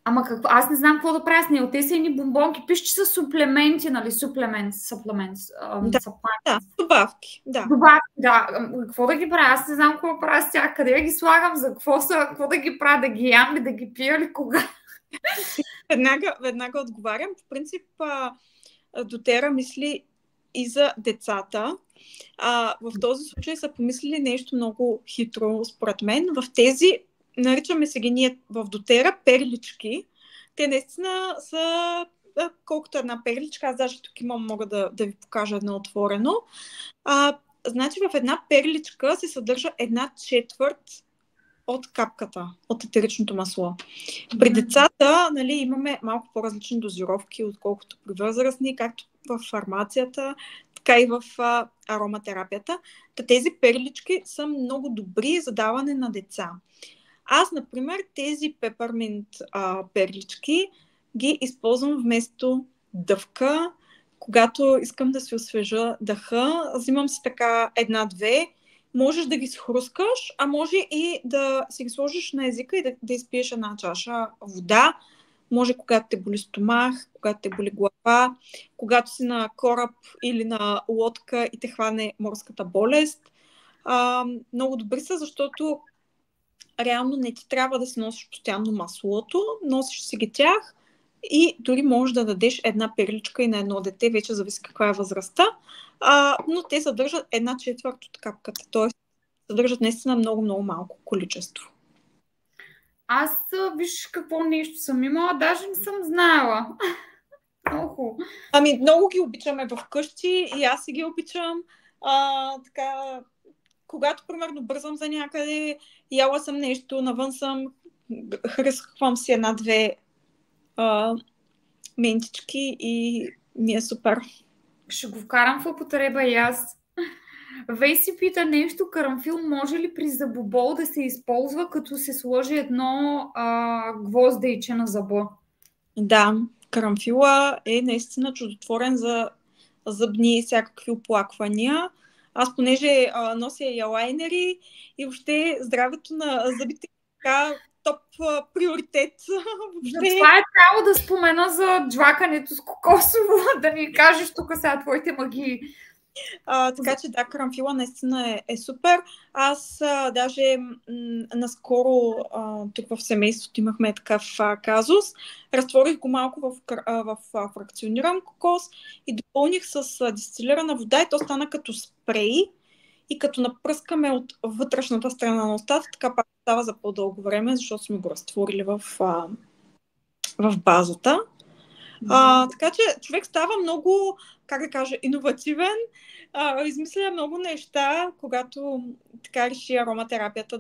Ама какво? Аз не знам какво да правя с него. Те са едни бомбонки. Пише, че са суплементи, нали? Суплемент. Да, добавки. Да. Добавки, да. Какво да ги правя? Аз не знам какво правя с тях. Къде да ги слагам? За какво са? Какво да ги правя? Да ги ям ли? Да ги пия ли? Кога? Веднага отговарям. В принцип, дотера мисли и за децата. В този случай са помислили нещо много хитро, според мен. В тези, наричаме се ги ние в дотера, перлички. Те наистина са колкото една перличка. Аз даже тук мога да ви покажа едно отворено. Значи в една перличка се съдържа 1/4 от капката, от етеричното масло. При децата, нали, имаме малко по-различни дозировки, отколкото при възрастни, както в фармацията, така и в ароматерапията. Тези перлички са много добри за даване на деца. Аз, например, тези пепърминт перлички ги използвам вместо дъвка, когато искам да си освежа дъха. Взимам си така 1-2. Можеш да ги схрускаш, а може и да си ги сложиш на езика и да изпиеш една чаша вода. Може когато те боли стомах, когато те боли глава, когато си на кораб или на лодка и те хване морската болест. Много добри са, защото реално не ти трябва да си носиш постоянно маслото, носиш си ги тях и дори можеш да дадеш една перличка и на едно дете, вече зависи каква е възрастта, но те съдържат 1/4 от капката, т.е. съдържат наистина много малко количество. Аз виж какво нещо съм имала, даже не съм знаела. Много. Много ги обичаме вкъщи и аз си ги обичам. Така, когато, примерно, бързам за някъде, яла съм нещо, навън съм, хръсквам си 1-2 ментички и ми е супер. Ще го вкарам в употреба и аз. Веси пита нещо, карамфил може ли при зъбобол да се използва, като се сложи едно гвоздейче на зъба? Да, карамфила е наистина чудотворен за зъбни и всякакви оплаквания. Аз, понеже нося ялайнери и въобще здравето на зъбите е така топ приоритет. Това е трябва да спомена за джвакането с кокосово, да ни кажеш тук сега твоите магии. Така че да, карамфила наистина е супер. Аз даже наскоро тук в семейството имахме такъв казус. Разтворих го малко в фракциониран кокос и допълних с дистилирана вода и то стана като спрей. И като напръскаме от вътрешната страна на устата, така пак става за по-дълго време, защото сме го разтворили в базата. Така че човек става много, как да кажа, иновативен, измисля много неща, когато така реши ароматерапията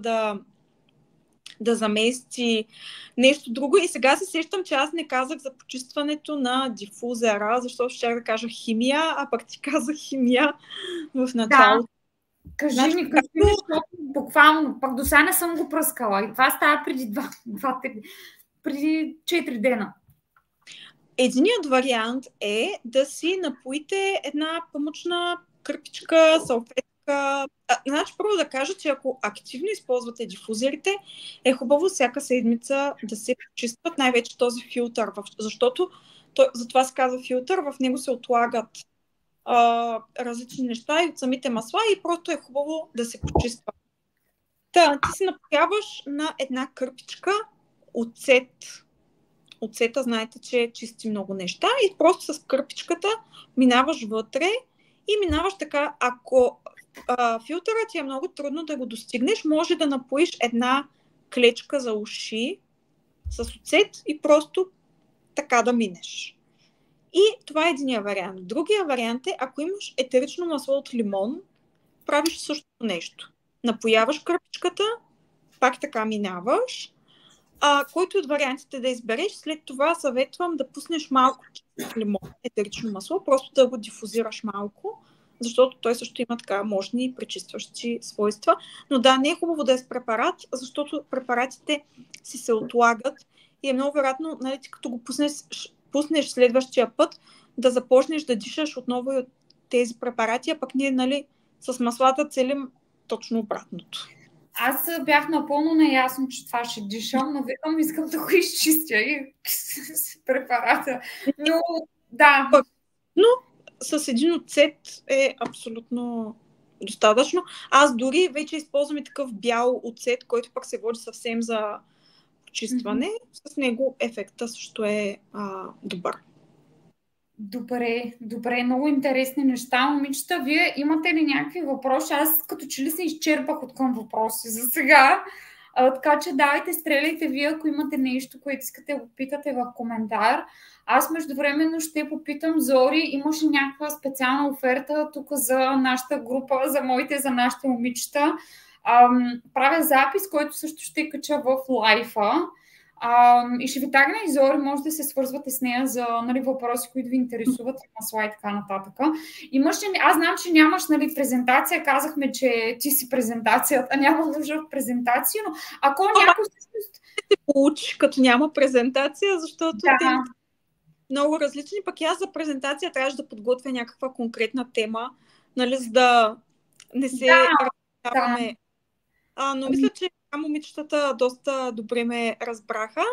да замести нещо друго. И сега се сещам, че аз не казах за почистването на дифузера, защото ще да кажа химия, а пък ти казах химия в началото. Да. Кажи ми, защото буквално, пак до сега не съм го пръскала. И това става преди 4 дена. Единият вариант е да си напоите една памучна кърпичка, салфетка. Значи първо да кажа, че ако активно използвате дифузерите, е хубаво всяка седмица да се почистват най-вече този филтър, защото затова се казва филтър, в него се отлагат различни неща и от самите масла и просто е хубаво да се почиства. Ти си напояваш на една кърпичка оцет Оцета, знаете, че чисти много неща и просто с кърпичката минаваш вътре и минаваш така, ако филтърът ти е много трудно да го достигнеш, може да напоиш една клечка за уши с оцет и просто така да минеш. И това е единия вариант. Другия вариант е, ако имаш етерично масло от лимон, правиш същото нещо. Напояваш кърпичката, пак така минаваш. Който от вариантите да избереш, след това съветвам да пуснеш малко лимон, етерично масло, просто да го дифузираш малко, защото той също има така мощни пречистващи свойства. Но да, не е хубаво да е с препарат, защото препаратите си се отлагат и е много вероятно, нали, като го пуснеш следващия път, да започнеш да дишаш отново и от тези препарати, а пък ние, нали, с маслата целим точно обратното. Аз бях напълно наясно, че това ще дишам, но викам, искам да го изчистя и с препарата. Но да. Но с един оцет е абсолютно достатъчно. Аз дори вече използвам и такъв бял оцет, който пък се води съвсем за почистване. С него ефекта също е добър. Добре, много интересни неща. Момичета, вие имате ли някакви въпроси? Аз като че ли се изчерпах от към въпроси за сега. Така че давайте, стреляйте вие, ако имате нещо, което искате да попитате в коментар. Аз междувременно ще попитам Зори, имаш ли някаква специална оферта тук за нашата група, за нашите момичета. Правя запис, който също ще кача в лайфа. И ще ви тагна и Зори, може да се свързвате с нея за, нали, въпроси, които ви интересуват, масла и така нататък. Аз знам, че нямаш, нали, презентация, казахме, че ти си презентацията, няма нужда от презентация, но ако някой се получи, като няма презентация, защото темите много различни, пък аз за презентация трябваше да подготвя някаква конкретна тема, нали, за да не се разправяме. Но мисля, че момичетата доста добре ме разбраха.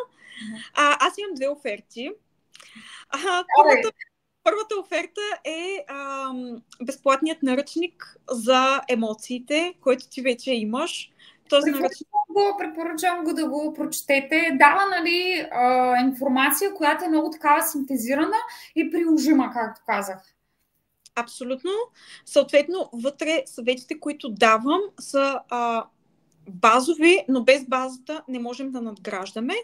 Аз имам две оферти. Първата оферта е безплатният наръчник за емоциите, който ти вече имаш. Този наръчник препоръчвам го да го прочетете. Дава, нали, информация, която е много такава синтезирана и приложима, както казах. Абсолютно. Съответно, вътре съветите, които давам, са базови, но без базата не можем да надграждаме.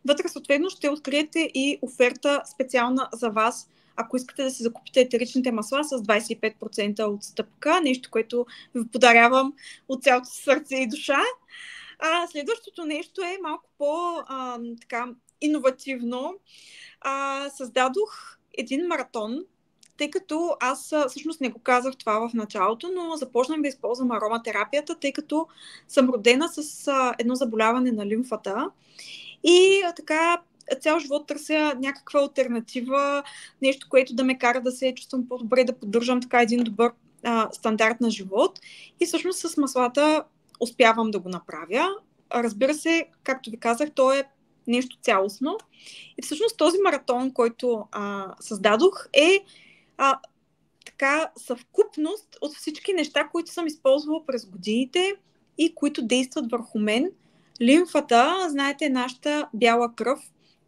Вътре съответно ще откриете и оферта специална за вас, ако искате да си закупите етеричните масла с 25% отстъпка, нещо, което ви подарявам от цялото сърце и душа. Следващото нещо е малко по-иновативно. Създадох един маратон, тъй като аз всъщност не го казах това в началото, но започнах да използвам ароматерапията, тъй като съм родена с едно заболяване на лимфата и така цял живот търся някаква алтернатива, нещо, което да ме кара да се чувствам по-добре, да поддържам така един добър стандарт на живот. И всъщност с маслата успявам да го направя. Разбира се, както ви казах, то е нещо цялостно. И всъщност този маратон, който създадох, е така съвкупност от всички неща, които съм използвала през годините и които действат върху мен. Лимфата, знаете, нашата бяла кръв,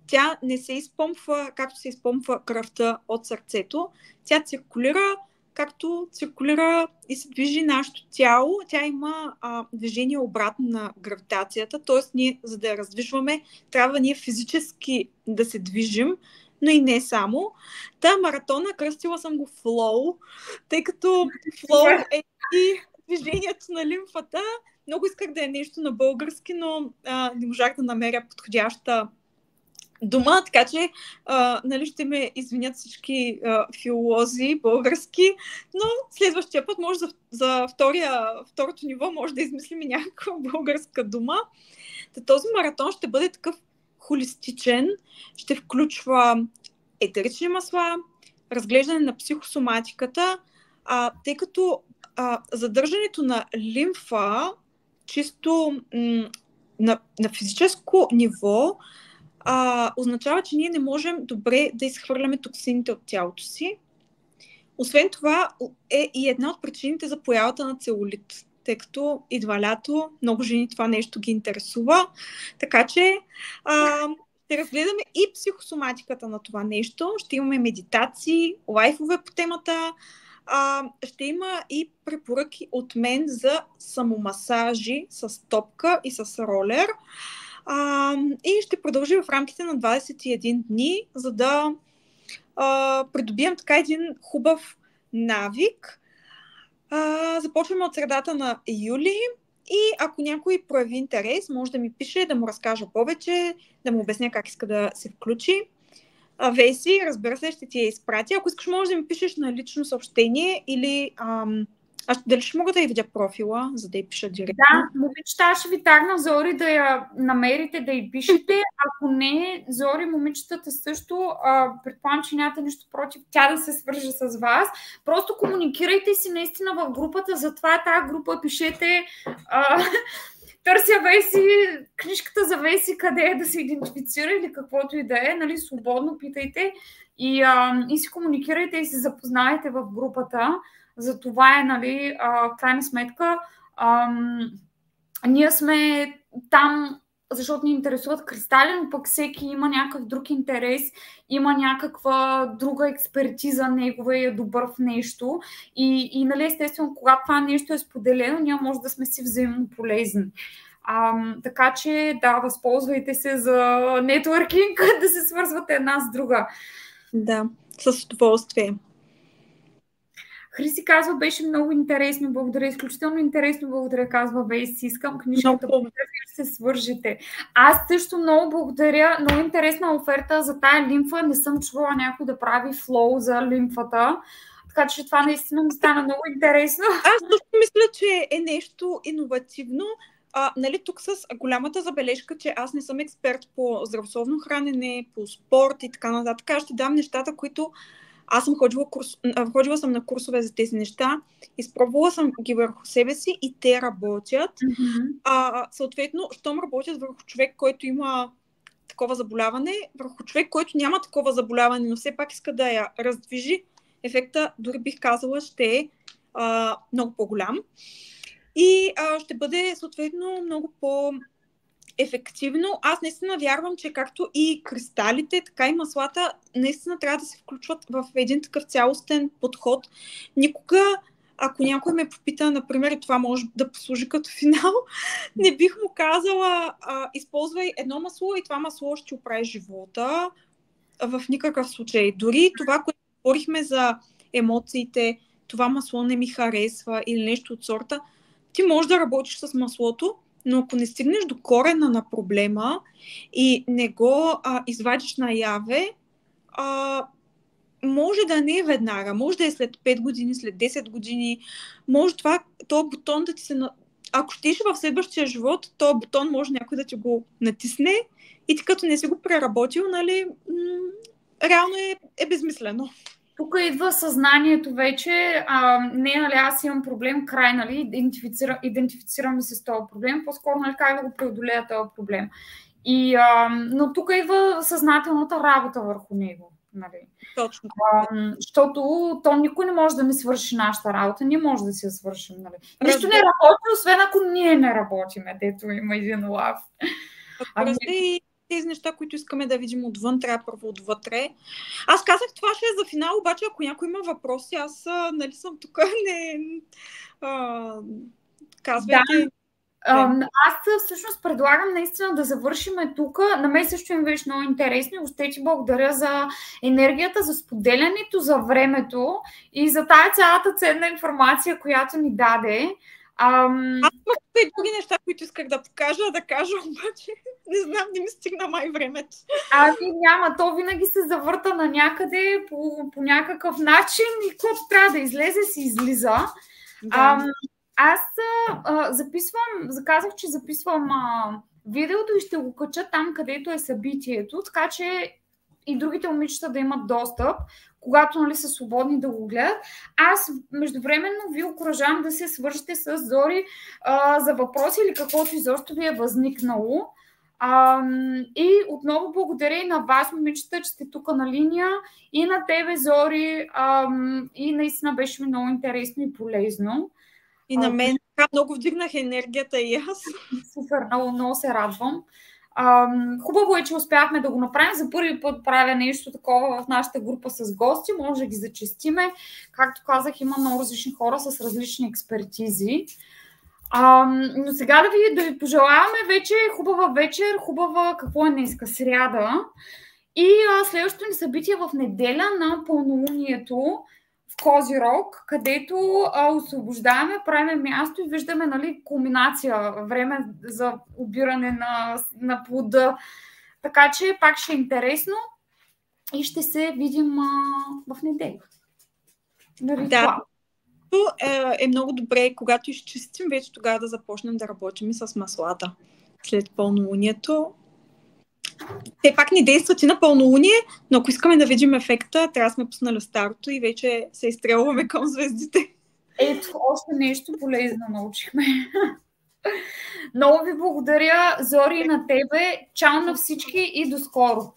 тя не се изпомпва, както се изпомпва кръвта от сърцето. Тя циркулира, както циркулира и се движи нашето тяло. Тя има движение обратно на гравитацията, т.е. ние, за да я раздвижваме, трябва ние физически да се движим, но и не само. Маратона кръстила съм го флоу, тъй като флоу е и движението на лимфата. Много исках да е нещо на български, но не можах да намеря подходяща дума, така че нали, ще ме извинят всички филолози български, но следващия път може за второто ниво може да измислим и някаква българска дума. Този маратон ще бъде такъв холистичен, ще включва етерични масла, разглеждане на психосоматиката, тъй като задържането на лимфа чисто на физическо ниво означава, че ние не можем добре да изхвърляме токсините от тялото си. Освен това е и една от причините за появата на целулит, тъй като идва лято, много жени това нещо ги интересува. Така че ще разгледаме и психосоматиката на това нещо. Ще имаме медитации, лайфове по темата. Ще има и препоръки от мен за самомасажи с топка и с ролер. И ще продължи в рамките на 21 дни, за да придобием така един хубав навик. Започваме от средата на юли и ако някой прояви интерес, може да ми пише, да му разкажа повече, да му обясня как иска да се включи. Веси, разбира се, ще ти я изпратя. Ако искаш, може да ми пишеш на лично съобщение или дали ще мога да я видя профила, за да я пиша директно? Да, момичета, аз ще ви тагна Зори да я намерите, да я пишете. Ако не, Зори, момичетата също, предполагам, че нямате нищо против тя да се свърже с вас. Просто комуникирайте си наистина в групата, затова тази група пишете търся Веси, книжката за Веси, къде е да се идентифицира или каквото и да е, нали, свободно питайте и си комуникирайте и се запознавайте в групата. За това е, нали, крайна сметка, ние сме там, защото ни интересуват кристали, но пък всеки има някакъв друг интерес, има някаква друга експертиза негова и е добър в нещо. И нали, естествено, когато това нещо е споделено, ние може да сме си взаимно полезни. Така че, да, възползвайте се за нетворкинг, да се свързвате една с друга. Да, с удоволствие. Хриси казва, беше много интересно, благодаря, изключително интересно, благодаря, казва Веси, искам книжката, благодаря, ще се свържете. Аз също много благодаря, много интересна оферта за тая лимфа, не съм чувала някой да прави флоу за лимфата, така че това наистина ми стана много интересно. Аз също мисля, че е нещо иновативно. Нали, тук с голямата забележка, че аз не съм експерт по здравословно хранене, по спорт и така нататък. Аз ще дам нещата, които аз съм ходила съм на курсове за тези неща, изпробвала съм ги върху себе си и те работят. Съответно, щом работят върху човек, който има такова заболяване, върху човек, който няма такова заболяване, но все пак иска да я раздвижи, ефекта, дори бих казала, ще е много по-голям. И ще бъде съответно много по-ефективно. Аз наистина вярвам, че както и кристалите, така и маслата наистина трябва да се включват в един такъв цялостен подход. Никога, ако някой ме попита, например, и това може да послужи като финал, не бих му казала, използвай едно масло и това масло ще оправи живота. В никакъв случай. Дори това, което говорихме за емоциите, това масло не ми харесва или нещо от сорта, ти можеш да работиш с маслото, но ако не стигнеш до корена на проблема и не го извадиш наяве, може да не е веднага, може да е след 5 години, след 10 години, може този бутон да ти се... Ако щеш в следващия живот, този бутон може някой да ти го натисне и ти като не си го преработил, нали, реално е безмислено. Тук идва съзнанието вече, нали, аз имам проблем, край, нали, идентифицирам се с този проблем, по-скоро, нали, как да го преодолея този проблем. Но тук идва съзнателната работа върху него. Нали. Точно. Защото то никой не може да ми свърши нашата работа, ние може да си я свършим. Нали. Нищо не работи, освен ако ние не работиме, дето има един лав. Тези неща, които искаме да видим отвън, трябва първо отвътре. Аз казах, това ще е за финал, обаче ако някой има въпроси, аз нали съм тук, казвайте. Да. Аз всъщност предлагам наистина да завършиме тук. На мен също им беше много интересно и още ти благодаря за енергията, за споделянето, за времето и за тая цялата ценна информация, която ни даде. Аз имах и други неща, които исках да кажа, обаче не знам, не ми стигна май времето. Няма, то винаги се завърта на някъде по някакъв начин и който трябва да излезе, си излиза. Да. Аз казах, че записвам видеото и ще го кача там, където е събитието, така че и другите момичета да имат достъп, когато, нали, са свободни да го гледат. Аз междувременно ви окуражавам да се свържете с Зори за въпроси или каквото изобщо ви е възникнало. И отново благодаря и на вас, момичета, че сте тук на линия, и на тебе, Зори, и наистина беше ми много интересно и полезно. И на мен много вдигнах енергията и аз. Супер, много се радвам. Хубаво е, че успяхме да го направим. За първи път правя нещо такова в нашата група с гости. Може да ги зачестиме. Както казах, има много различни хора с различни експертизи. Но сега да ви пожелаваме вече хубава вечер, хубава, какво е днеска, сряда. И следващото ни събитие в неделя на пълнолунието в Козирог, където освобождаваме, правим място и виждаме, нали, кулминация, време за обиране на плода. Така че пак ще е интересно и ще се видим в неделя. Да, е много добре, когато изчистим, вече тогава да започнем да работим и с маслата. След пълнолунието. Те пак не действат и на пълнолуние, но ако искаме да видим ефекта, трябва да сме пуснали старото и вече се изстрелваме към звездите. Ето, още нещо полезно научихме. Много ви благодаря, Зори, на тебе. Чао на всички и до скоро!